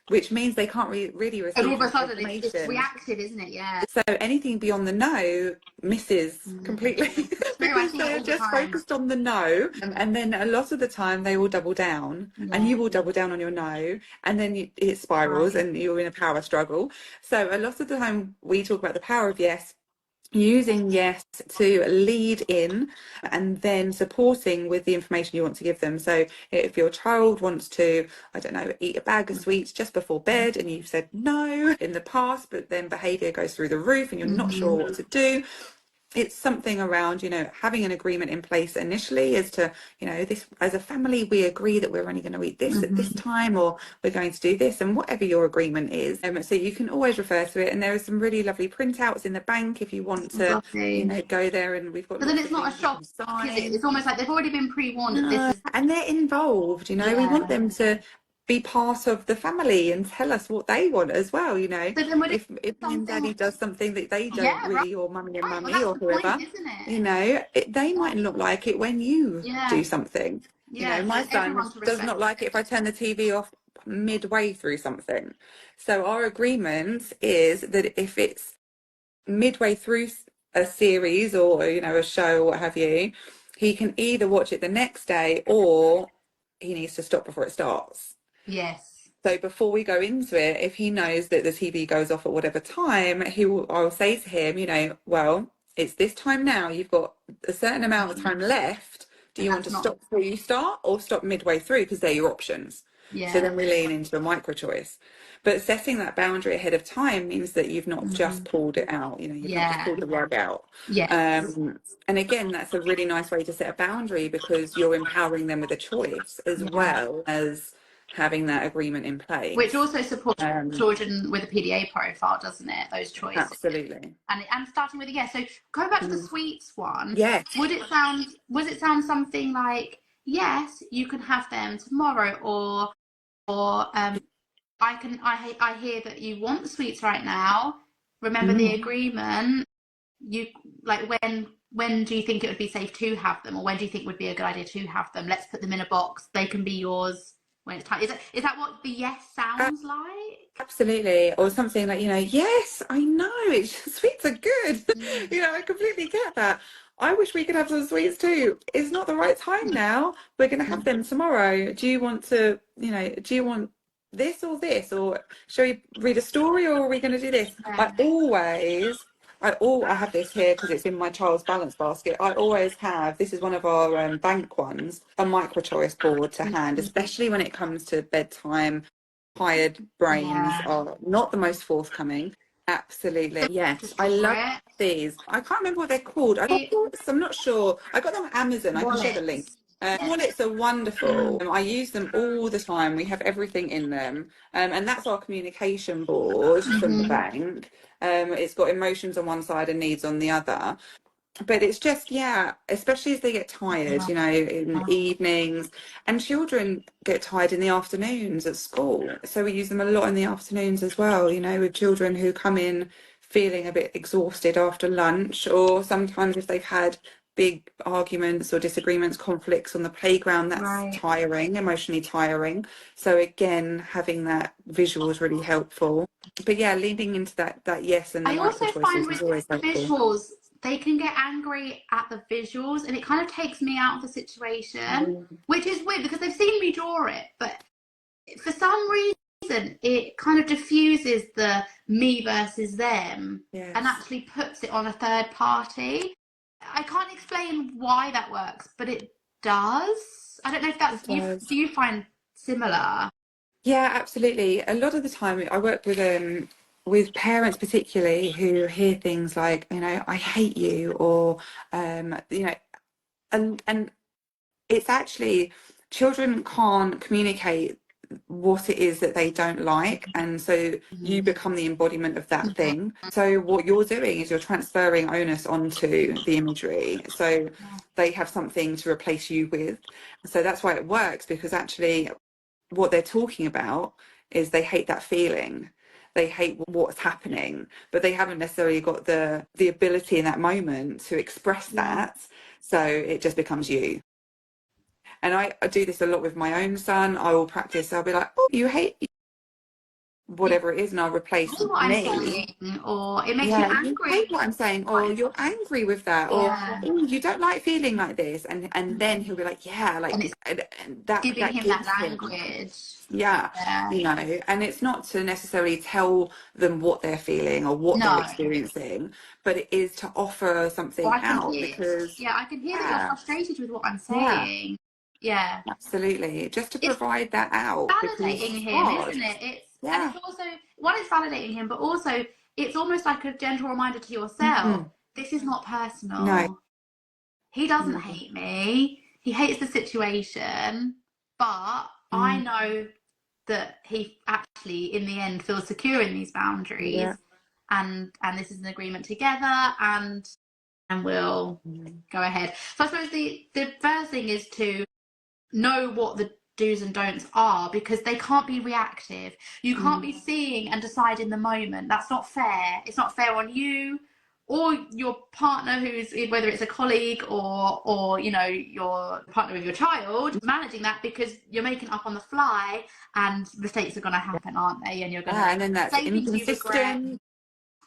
which means they can't really receive and all of a sudden information. it's reactive, isn't it? Yeah. So anything beyond the no misses completely because they're just focused on the no. And then a lot of the time they will double down and you will double down on your no, and then it spirals and you're in a power struggle. So a lot of the time we talk about the power of yes, using yes to lead in and then supporting with the information you want to give them. So if your child wants to, I don't know, eat a bag of sweets just before bed and you've said no in the past, but then behavior goes through the roof and you're not sure what to do, it's something around, having an agreement in place initially as to, this, as a family, we agree that we're only going to eat this at this time, or we're going to do this, and whatever your agreement is. So you can always refer to it, and there are some really lovely printouts in the bank if you want to, go there, and we've got. But then it's not a shock, is it? It's almost like they've already been pre-warned that this is. And they're involved, we want them to be part of the family and tell us what they want as well, So then if mummy and daddy does something that they don't really, or mummy and mummy or whoever, point, isn't it? they might not like it when you do something. My son does not like it if I turn the TV off midway through something. So our agreement is that if it's midway through a series or a show or what have you, he can either watch it the next day or he needs to stop before it starts. Yes. So before we go into it, if he knows that the TV goes off at whatever time, I'll say to him, well, it's this time now. You've got a certain amount of time left. Do you want to stop before you start or stop midway through? Because they're your options. Yeah. So then we lean into a micro choice. But setting that boundary ahead of time means that you've not just pulled it out, you've not just pulled the rug out. And again, that's a really nice way to set a boundary because you're empowering them with a choice as well as having that agreement in place. Which also supports children with a PDA profile, doesn't it? Those choices. Absolutely. And starting with yes. So going back to the sweets one. Yes. Was it sound something like, yes, you can have them tomorrow, or I hear that you want the sweets right now. Remember the agreement. You like when do you think it would be safe to have them, or when do you think would be a good idea to have them? Let's put them in a box. They can be yours when it's time. Is that what the yes sounds like? Absolutely. Or something like, yes, I know, sweets are good. I completely get that. I wish we could have some sweets too. It's not the right time now. We're going to have them tomorrow. Do you want to, do you want this or this? Or shall we read a story, or are we going to do this? I have this here because it's in my child's balance basket. I always have, this is one of our bank ones, a micro choice board to hand, especially when it comes to bedtime. Tired brains are not the most forthcoming. Absolutely. Yes. Just I draw love it. these. I can't remember what they're called. I'm not sure. I got them on Amazon. I can share the link. Wallets. Wallets are wonderful. I use them all the time. We have everything in them. And that's our communication board from the bank. It's got emotions on one side and needs on the other. But it's just, yeah, especially as they get tired, you know, in evenings, and children get tired in the afternoons at school. So we use them a lot in the afternoons as well, you know, with children who come in feeling a bit exhausted after lunch, or sometimes if they've had big arguments or disagreements, conflicts on the playground, that's tiring, emotionally tiring. So again, having that visual is really helpful. But yeah, leaning into that yes and the I also micro choices find is with always helpful. visuals, they can get angry at the visuals, and it kind of takes me out of the situation, which is weird because they've seen me draw it, but for some reason it kind of diffuses the me versus them and actually puts it on a third party. I can't explain why that works, but it does. I don't know if that's you. Do you find similar? Yeah, absolutely. A lot of the time I work with parents particularly who hear things like, you know, I hate you, or you know, and it's actually, children can't communicate what it is that they don't like, and so you become the embodiment of that thing. So what you're doing is you're transferring onus onto the imagery, so they have something to replace you with. So that's why it works, because actually what they're talking about is they hate that feeling, they hate what's happening, but they haven't necessarily got the ability in that moment to express that, so it just becomes you. And I do this a lot with my own son. I will practice, I'll be like, oh, you hate whatever it is, and I'll replace What I'm me. saying, or it makes you Yeah, you angry. hate what I'm saying, or you're angry with that, or oh, you don't like feeling like this, and then he'll be like, yeah, And like, it's and that giving him that gives him, language. yeah, you know. And it's not to necessarily tell them what they're feeling or what they're No. experiencing, but it is to offer something Well, I can out, hear, because I can hear that you're frustrated with what I'm yeah, saying. Yeah. absolutely, just to It's provide that out, because validating it's him, hard. isn't it? And Yeah. it's also, one, it's validating him, but also it's almost like a gentle reminder to yourself. This is not No. personal. He doesn't No. hate me. He hates the situation, but I know that he actually, in the end, feels secure in these boundaries, Yeah. and this is an agreement together, and we'll go ahead. So I suppose the first thing is to know what the do's and don'ts are, because they can't be reactive. You can't be seeing and decide in the moment. That's not fair. It's not fair on you or your partner, who's, whether it's a colleague or you know, your partner with your child, managing that, because you're making up on the fly, and mistakes are going to happen, aren't they? And you're going to And then that's say things you regret. inconsistent.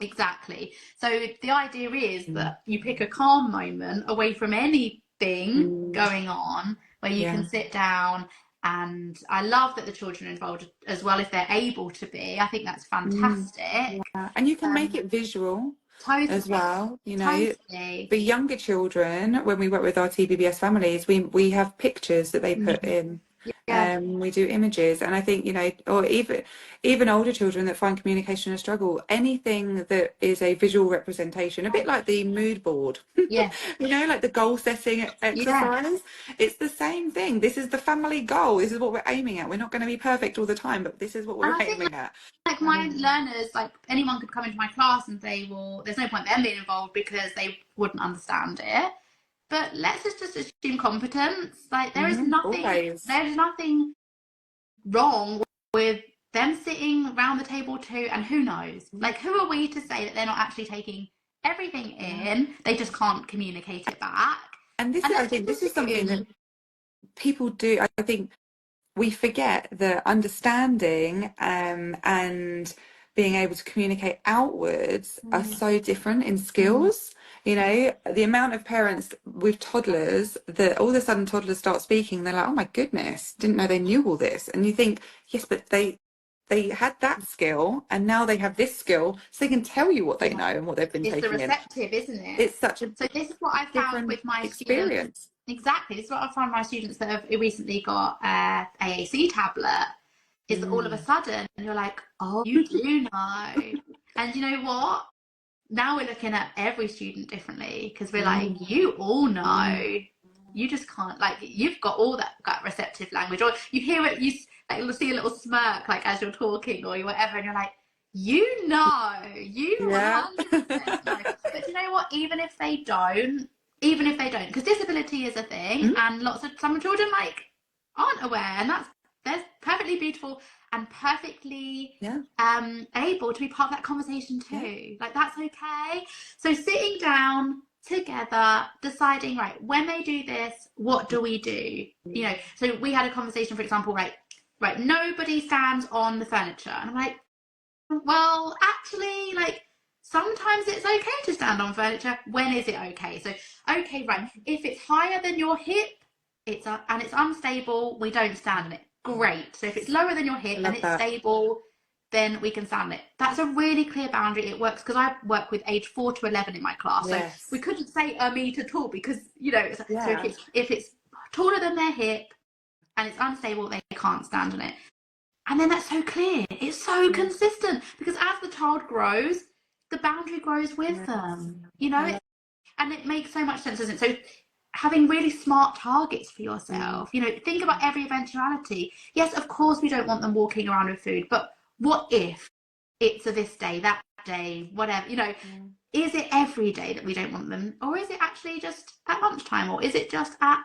Exactly. So the idea is that you pick a calm moment away from anything going on, where you can sit down. And I love that the children are involved as well, if they're able to be. I think that's fantastic. Yeah. And you can make it visual as Totally. well, you know. Totally. For younger children, when we work with our TBBS families, we have pictures that they put in. Yeah. We do images, and I think, you know, or even older children that find communication a struggle, anything that is a visual representation, a bit like the mood board, Yeah. you know, like the goal setting exercise. It's the same thing. This is the family goal. This is what we're aiming at. We're not going to be perfect all the time, but this is what And we're I think, aiming at. like my learners, like anyone could come into my class and say, well, there's no point them being involved because they wouldn't understand it. But let's just assume competence. Like there is nothing wrong with them sitting around the table too. And who knows? Like, who are we to say that they're not actually taking everything in? They just can't communicate it back. And I think this is something that people do. I think we forget that understanding and being able to communicate outwards are so different in skills. You know, the amount of parents with toddlers that all of a sudden toddlers start speaking, they're like, oh my goodness, didn't know they knew all this. And you think, yes, but they had that skill, and now they have this skill, so they can tell you what they know and what they've been taking in. It's the receptive, isn't it? It's such a so this is what I found with my experience. Students. Exactly, this is what I found my students that have recently got AAC tablet. Is all of a sudden you're like, oh, you do know. And you know what? Now we're looking at every student differently, because we're like, you all know, you just can't, like, you've got all that receptive language, or you hear it, you like, you'll see a little smirk like as you're talking or whatever, and you're like, you know, you 100% know. But you know what? Even if they don't, because disability is a thing, and some children like aren't aware, and they're perfectly beautiful and perfectly able to be part of that conversation too. Like, that's okay. So sitting down together, deciding, right, when they do this, what do we do? You know, so we had a conversation, for example, right, nobody stands on the furniture. And I'm like, well, actually, like, sometimes it's okay to stand on furniture. When is it okay? So, okay, right, if it's higher than your hip, and it's unstable, we don't stand on it. Great. So if it's lower than your hip and it's stable, then we can stand on it. That's a really clear boundary. It works because I work with age 4 to 11 in my class. So we couldn't say a metre tall, because, you know, so if it's taller than their hip and it's unstable, they can't stand on it. And then that's so clear. It's so consistent, because as the child grows, the boundary grows with them, you know, and it makes so much sense, doesn't it? So having really smart targets for yourself, you know, think about every eventuality. Yes, of course, we don't want them walking around with food, but what if it's a this day, that day, whatever, you know, is it every day that we don't want them? Or is it actually just at lunchtime? Or is it just at,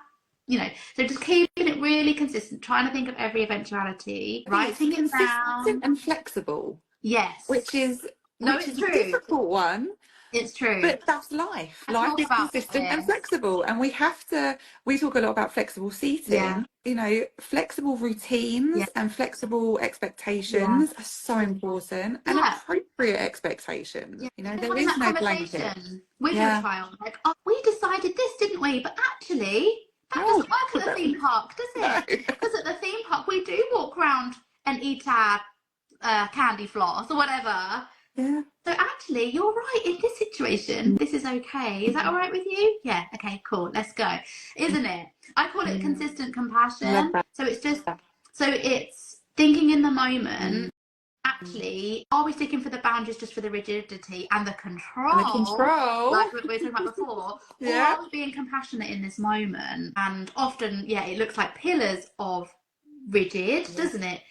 you know, so just keeping it really consistent, trying to think of every eventuality, writing it down. And flexible. Yes. Which is a difficult one. It's true. But that's life. Life is consistent and flexible. And we talk a lot about flexible seating. You know, flexible routines and flexible expectations are so important, and appropriate expectations. You know, there is no blanket. With your child, like, oh, we decided this, didn't we? But actually, that doesn't work at the theme park, does it? Because at the theme park, we do walk around and eat our candy floss or whatever. Yeah. So actually, you're right. In this situation, this is okay. Is that all right with you? Yeah. Okay. Cool. Let's go. Isn't it? I call it consistent compassion. So it's thinking in the moment. Actually, are we sticking for the boundaries just for the rigidity and the control, like we were talking about before, or are we being compassionate in this moment? And often, it looks like pillars of rigid, doesn't it?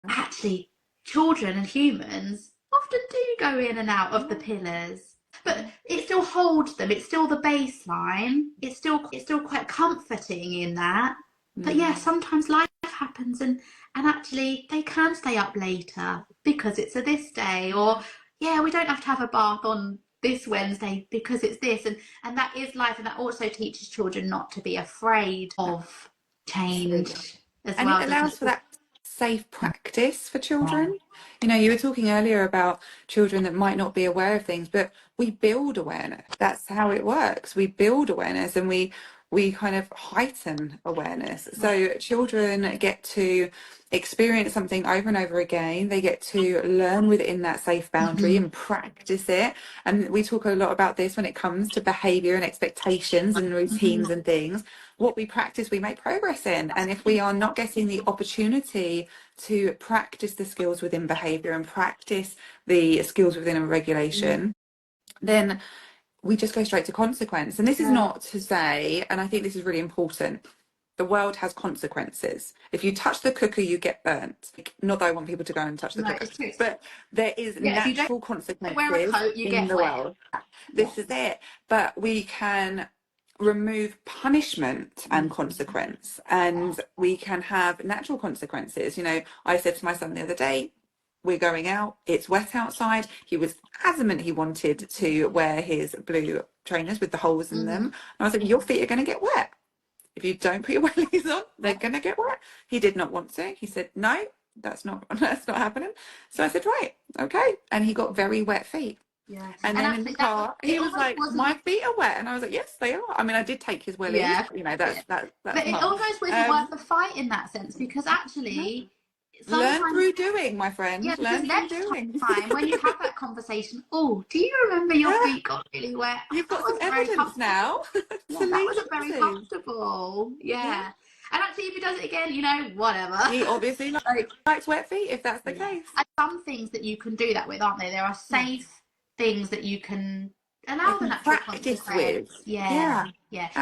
Actually, children and humans often do go in and out of the pillars, but it still holds them. It's still the baseline. It's still quite comforting in that. But sometimes life happens, and actually they can stay up later because it's a this day, or we don't have to have a bath on this Wednesday because it's this, and that is life. And that also teaches children not to be afraid of change as well. And it allows for that safe practice for children. You know, you were talking earlier about children that might not be aware of things, but we build awareness. That's how it works. We build awareness, and we kind of heighten awareness. So children get to experience something over and over again. They get to learn within that safe boundary and practice it. And we talk a lot about this when it comes to behaviour and expectations and routines and things. What we practice, we make progress in. And if we are not getting the opportunity to practice the skills within behaviour and practice the skills within a regulation, then we just go straight to consequence. And this is not to say, and I think this is really important, the world has consequences. If you touch the cooker, you get burnt. Not that I want people to go and touch the cooker, but there is natural consequences wear a coat, you get the world. This is it. But we can remove punishment and consequence, and we can have natural consequences. You know, I said to my son the other day, we're going out, it's wet outside. He was adamant he wanted to wear his blue trainers with the holes in them. And I was like, your feet are going to get wet. If you don't put your wellies on, they're going to get wet. He did not want to. He said, no, that's not happening. So I said, right, okay. And he got very wet feet. Yeah. And then in the car, he was like, my feet are wet. And I was like, yes, they are. I mean, I did take his wellies. Yeah. You know, that's but it almost wasn't worth the fight in that sense, because actually... Learn through doing, my friend. Yeah, learn through doing. Time when you have that conversation, oh, do you remember your feet got really wet? You've got some evidence now. That wasn't very comfortable. Yeah. And actually, if he does it again, whatever. He obviously likes wet feet, if that's the case. And some things that you can do that with, aren't they? There are safe things that you can allow the natural practice consequence. with. Yeah.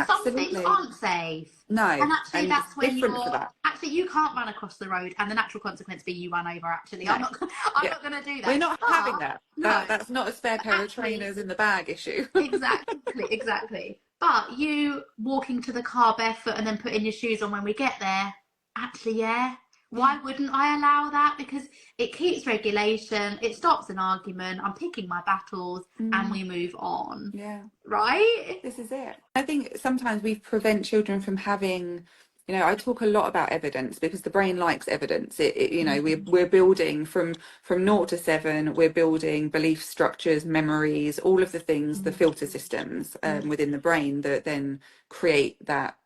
Some things Absolutely. aren't safe. No, And actually, and that's when different for that. actually you can't run across the road and the natural consequence be you run over. Actually, No. I'm not going to do that. We're not having that. No. That's not a spare pair of trainers in the bag issue. Exactly. But you walking to the car barefoot and then putting your shoes on when we get there, actually, why wouldn't I allow that? Because it keeps regulation, it stops an argument, I'm picking my battles, and we move on. Yeah. Right? This is it. I think sometimes we prevent children from having, I talk a lot about evidence because the brain likes evidence. We're building from 0 to 7, we're building belief structures, memories, all of the things, the filter systems within the brain that then create that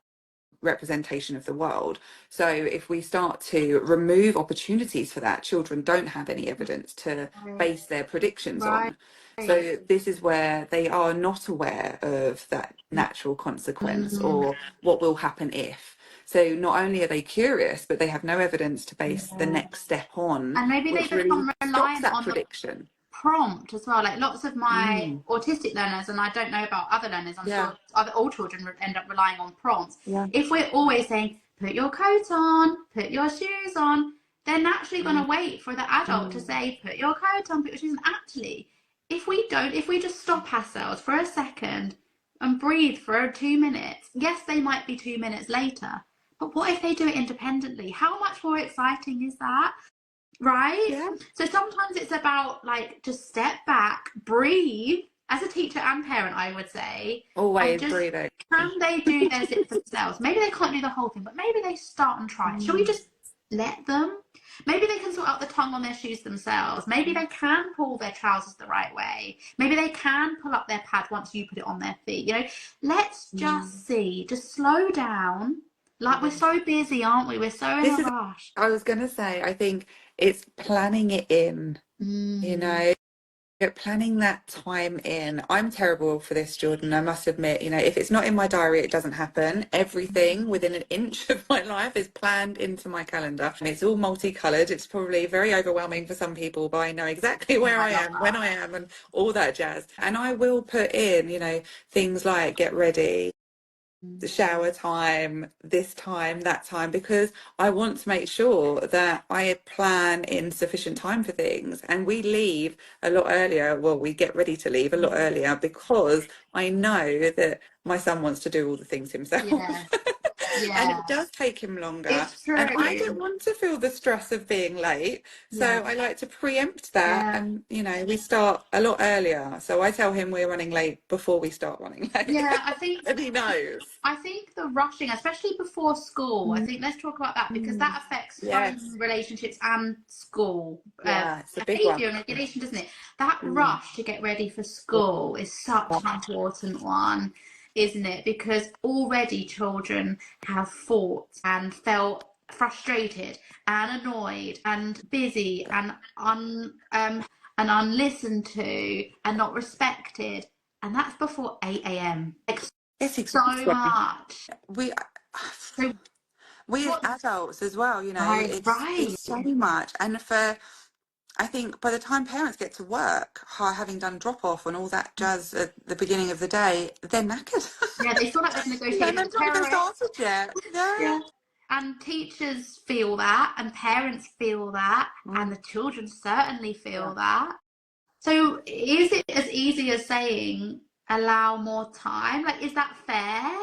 representation of the world. So if we start to remove opportunities for that, children don't have any evidence to base their predictions on. So this is where they are not aware of that natural consequence or what will happen if. So not only are they curious, but they have no evidence to base the next step on, and maybe they become reliant that on prediction. The prompt as well. Like lots of my autistic learners, and I don't know about other learners, I'm sure all children end up relying on prompts. If we're always saying, put your coat on, put your shoes on, they're naturally going to wait for the adult to say, put your coat on, put your shoes on. Actually, if we just stop ourselves for a second and breathe for 2 minutes, yes, they might be 2 minutes later, but what if they do it independently? How much more exciting is that? Right? Yeah. So sometimes it's about just step back, breathe. As a teacher and parent, I would say, always breathing. Can they do their zip for themselves? Maybe they can't do the whole thing, but maybe they start and try. Shall we just let them? Maybe they can sort out the tongue on their shoes themselves. Maybe they can pull their trousers the right way. Maybe they can pull up their pad once you put it on their feet. Let's just see. Just slow down. We're so busy, aren't we? We're so in a rush. I was going to say, I think it's planning it in, planning that time in. I'm terrible for this, Jordan. I must admit, if it's not in my diary, it doesn't happen. Everything within an inch of my life is planned into my calendar. And it's all multicolored. It's probably very overwhelming for some people, but I know exactly where I am, when I am, and all that jazz. And I will put in, things like get ready, the shower time, this time, that time, because I want to make sure that I plan in sufficient time for things. And we leave a lot earlier. Well, we get ready to leave a lot earlier because I know that my son wants to do all the things himself. And it does take him longer. It's true. And I don't want to feel the stress of being late. So I like to preempt that. And, we start a lot earlier. So I tell him we're running late before we start running late. Yeah, I think. And he knows. I think the rushing, especially before school, I think let's talk about that because that affects home relationships and school. It's a big behaviour one. and regulation, doesn't it? That rush to get ready for school is such an important one, isn't it? Because already children have fought and felt frustrated and annoyed and busy and unlistened to and not respected, and that's before 8 a.m. So much. We as adults as well, it's so much. And I think by the time parents get to work, having done drop off and all that jazz at the beginning of the day, they're knackered. Yeah, they feel like they've negotiated with terrorists. Not even started yet. Yeah. And teachers feel that, and parents feel that, and the children certainly feel that. So is it as easy as saying allow more time? Is that fair?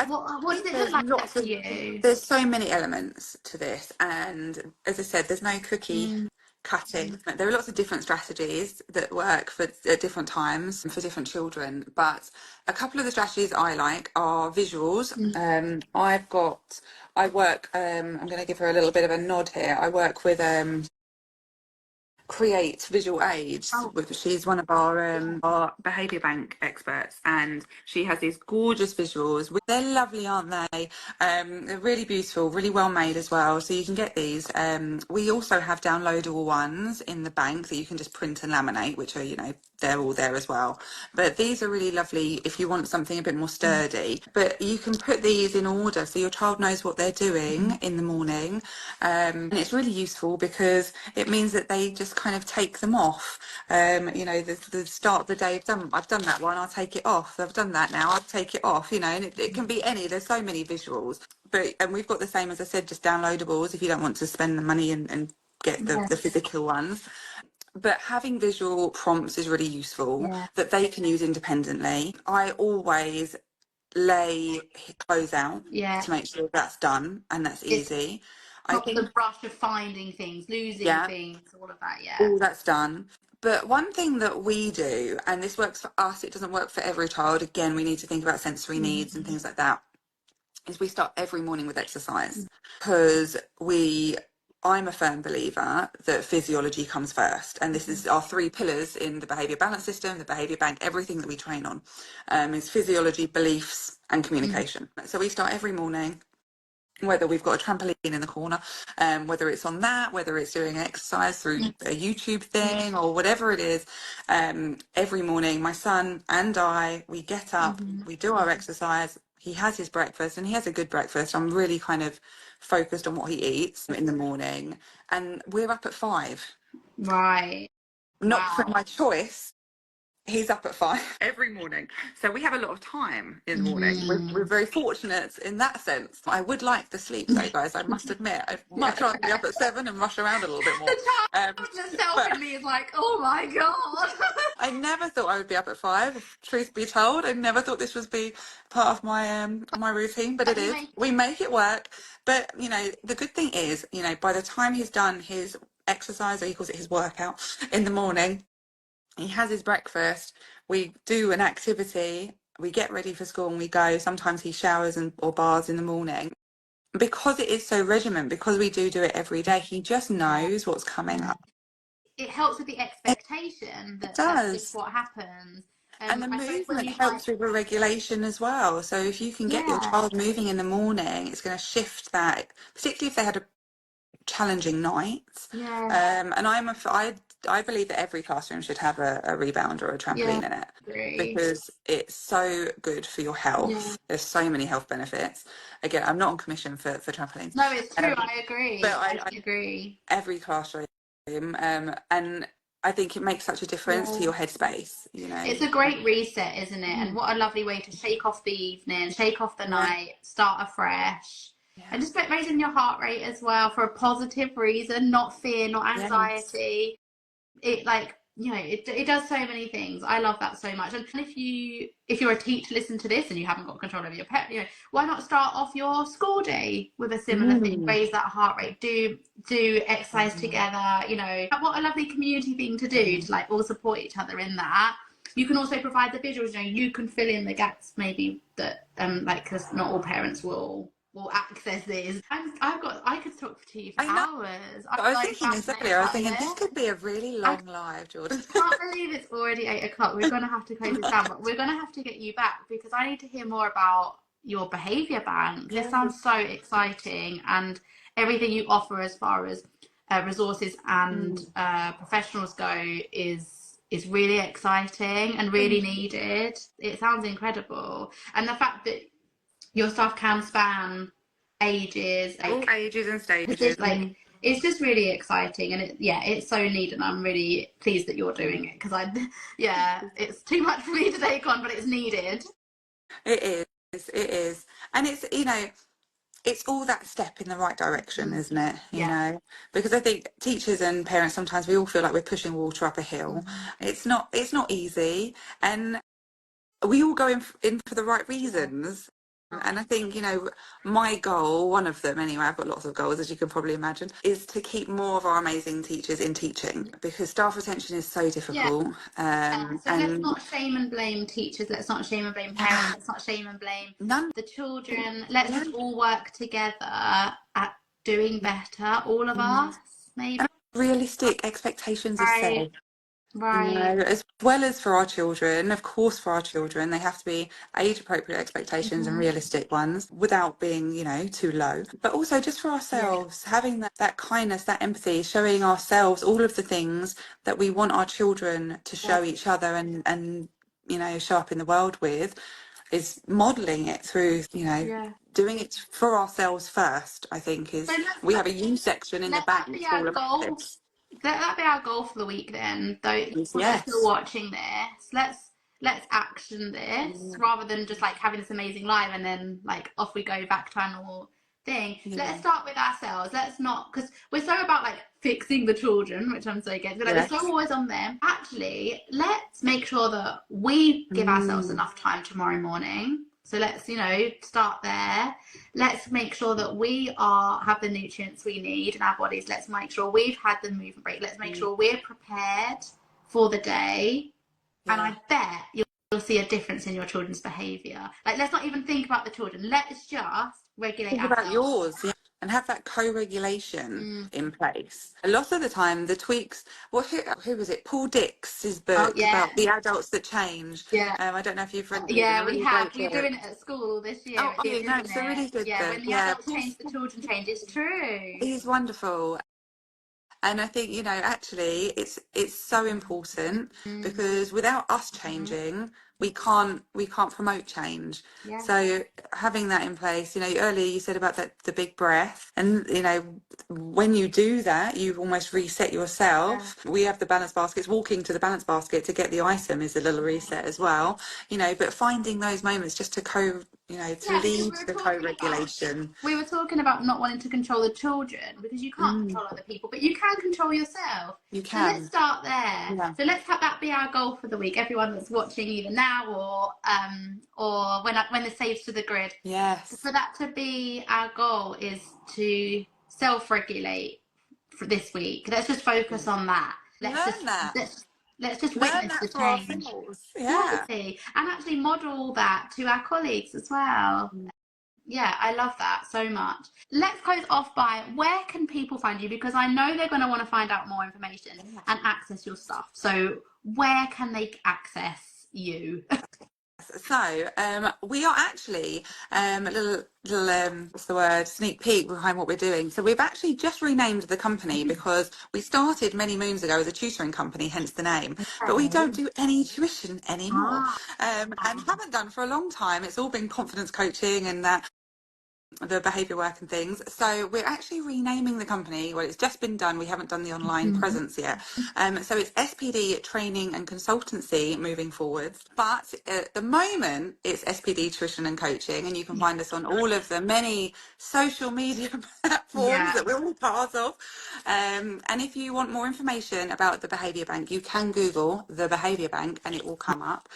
What does it look like to you? There's so many elements to this, and as I said, there's no cookie cutting. There are lots of different strategies that work at different times for different children, but a couple of the strategies I like are visuals. I work, I'm going to give her a little bit of a nod here. I work with create visual aids. Oh. She's one of our behaviour bank experts, and she has these gorgeous visuals. They're lovely, aren't they? They're really beautiful, really well made as well. So you can get these. We also have downloadable ones in the bank that you can just print and laminate, which are, you know, they're all there as well. But these are really lovely if you want something a bit more sturdy. But you can put these in order so your child knows what they're doing in the morning. And it's really useful because it means that they just kind of take them off. You know, the start of the day, I've done that one, I'll take it off. I've done that now, I'll take it off, you know, and it can be any, there's so many visuals. And we've got the same, as I said, just downloadables if you don't want to spend the money and get the physical ones. But having visual prompts is really useful that they can use independently. I always lay clothes out to make sure that's done and that's easy. I think the rush of finding things, losing things, all of that, all that's done. But one thing that we do, and this works for us, it doesn't work for every child, again, we need to think about sensory needs and things like that, is we start every morning with exercise, because I'm a firm believer that physiology comes first, and this is our 3 pillars in the behaviour balance system, the behaviour bank, everything that we train on is physiology, beliefs and communication. So we start every morning, whether we've got a trampoline in the corner, whether it's on that, whether it's doing an exercise through a YouTube thing or whatever it is, every morning my son and we get up, we do our exercise, he has his breakfast, and he has a good breakfast. I'm really kind of focused on what he eats in the morning, and we're up at 5. Right. Not from my choice. He's up at 5 every morning. So we have a lot of time in the morning. We're very fortunate in that sense. I would like the sleep though, guys, I must admit. I'd much rather be up at 7 and rush around a little bit more. The child in me is like, oh my God. I never thought I would be up at 5, truth be told. I never thought this would be part of my my routine, but it is. We make it work. But, you know, the good thing is, you know, by the time he's done his exercise, or he calls it his workout, in the morning, he has his breakfast, we do an activity, we get ready for school and we go. Sometimes he showers or baths in the morning. Because it is so regimented, because we do it every day, he just knows what's coming up. It helps with the expectation that that's just what happens. And the movement helps with the regulation as well. So if you can get your child moving in the morning, it's going to shift that, particularly if they had a challenging night. And I believe that every classroom should have a rebound or a trampoline in it, because it's so good for your health. There's so many health benefits. Again, I'm not on commission for trampolines. No, it's true. I agree. But I agree. Every classroom, and I think it makes such a difference to your headspace, you know. It's a great reset, isn't it? And what a lovely way to shake off the evening, shake off the night, start afresh. And just raising your heart rate as well for a positive reason, not fear, not anxiety. It, like, you know, it does so many things. I love that so much. And if you're a teacher, listen to this and you haven't got control over your pet, you know, why not start off your school day with a similar thing? Raise that heart rate, do exercise together, you know. What a lovely community thing to do, to like all support each other in that. You can also provide the visuals, you know, you can fill in the gaps maybe that like, because not all parents will access this. I could talk to you for hours. I was thinking exactly. I was thinking this could be a really long live, Jordan. I can't believe it's already 8 o'clock. We're going to have to close this down, but we're going to have to get you back because I need to hear more about your behaviour bank. This sounds so exciting, and everything you offer as far as resources and professionals go is really exciting and really needed. It sounds incredible, and the fact that your staff can span ages, all ages and stages. It's just really exciting, and it's so neat, and I'm really pleased that you're doing it, because it's too much for me to take on, but it's needed. It is, and it's, you know, it's all that step in the right direction, isn't it? You know, because I think teachers and parents, sometimes we all feel like we're pushing water up a hill. It's not easy, and we all go in for the right reasons. And I think, you know, my goal, one of them anyway, I've got lots of goals, as you can probably imagine, is to keep more of our amazing teachers in teaching, because staff retention is so difficult. So let's not shame and blame teachers, let's not shame and blame parents, let's not shame and blame the children. Let's just all work together at doing better, all of us, maybe. realistic expectations of Right, self. right. As well as for our children, of course, for our children, they have to be age-appropriate expectations and realistic ones without being, too low. But also just for Yeah, ourselves, having that kindness, that empathy, showing ourselves all of the things that we want our children to yeah, show each other and show up in the world with, is modelling it through, yeah. doing it for ourselves first, I think So is, we have a U section in the let back that be that's our all about goal. this. Let that be our goal for the week then. Though people that are still Yes. watching this, let's action this rather than just like having this amazing live and then like off we go back to our normal thing. Yeah. Let's start with ourselves. Let's not, because we're so about like fixing the children, which I'm so against. But like Yes. we're so always on them. Actually, let's make sure that we give ourselves enough time tomorrow morning. So let's, start there. Let's make sure that we have the nutrients we need in our bodies. Let's make sure we've had the movement break. Let's make sure we're prepared for the day. Yeah. And I bet you'll see a difference in your children's behaviour. Like, let's not even think about the children. Let's just regulate Think ourselves. about yours, yeah, and have that co-regulation in place. A lot of the time, the tweaks. Well, who was it? Paul Dicks's Oh book yeah, about the adults that change. yeah. I don't know if you've read it. It's a Yeah, we really have. great We're book. doing it at school this year. Oh, It is, no, isn't it's a it? really good Yeah, book. when the Yeah, adults change, the children change. It's true. he's wonderful. And I think, actually it's so important because without us changing, we can't promote change. Yeah. So having that in place, earlier you said about the big breath, and when you do that, you almost reset yourself. We have the balance baskets. Walking to the balance basket to get the item is a little reset as well. But finding those moments just to Yeah, lead the co-regulation. we were talking about not wanting to control the children because you can't control other people, but you can control yourself. You So let's can. start there. Yeah. So let's have that be our goal for the week. Everyone that's watching either now or when the saves to the grid. Yes. For that to be our goal is to self-regulate for this week. Let's just focus on that. Let's just Learn witness that the for change. ourselves. Yeah. Exactly. And actually model that to our colleagues as well. Yeah, I love that so much. Let's close off by where can people find you? Because I know they're going to want to find out more information and access your stuff. So where can they access you? So we are actually a little what's the word, sneak peek behind what we're doing. So we've actually just renamed the company because we started many moons ago as a tutoring company, hence the name, but we don't do any tuition anymore, and haven't done for a long time. It's all been confidence coaching and that, the behaviour work and things. So we're actually renaming the company. Well, it's just been done. We haven't done the online presence yet. So it's SPD Training and Consultancy moving forwards. But at the moment, it's SPD Tuition and Coaching, and you can find us on all of the many social media platforms that we're all part of. And if you want more information about the Behaviour Bank, you can Google the Behaviour Bank and it will come up.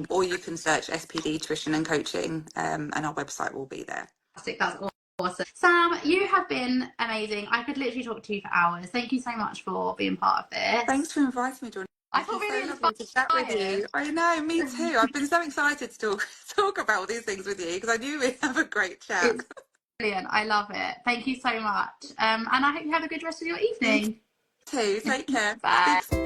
Or you can search SPD Tuition and Coaching, and our website will be there. That's awesome. Sam, you have been amazing. I could literally talk to you for hours. Thank you so much for being part of this. Thanks for inviting me, Dawn. I feel really Lovely to chat with you. I know, me too. I've been so excited to talk about all these things with you because I knew we'd have a great chat. It's brilliant. I love it. Thank you so much. And I hope you have a good rest of your evening. You too. Take care. Bye. Speak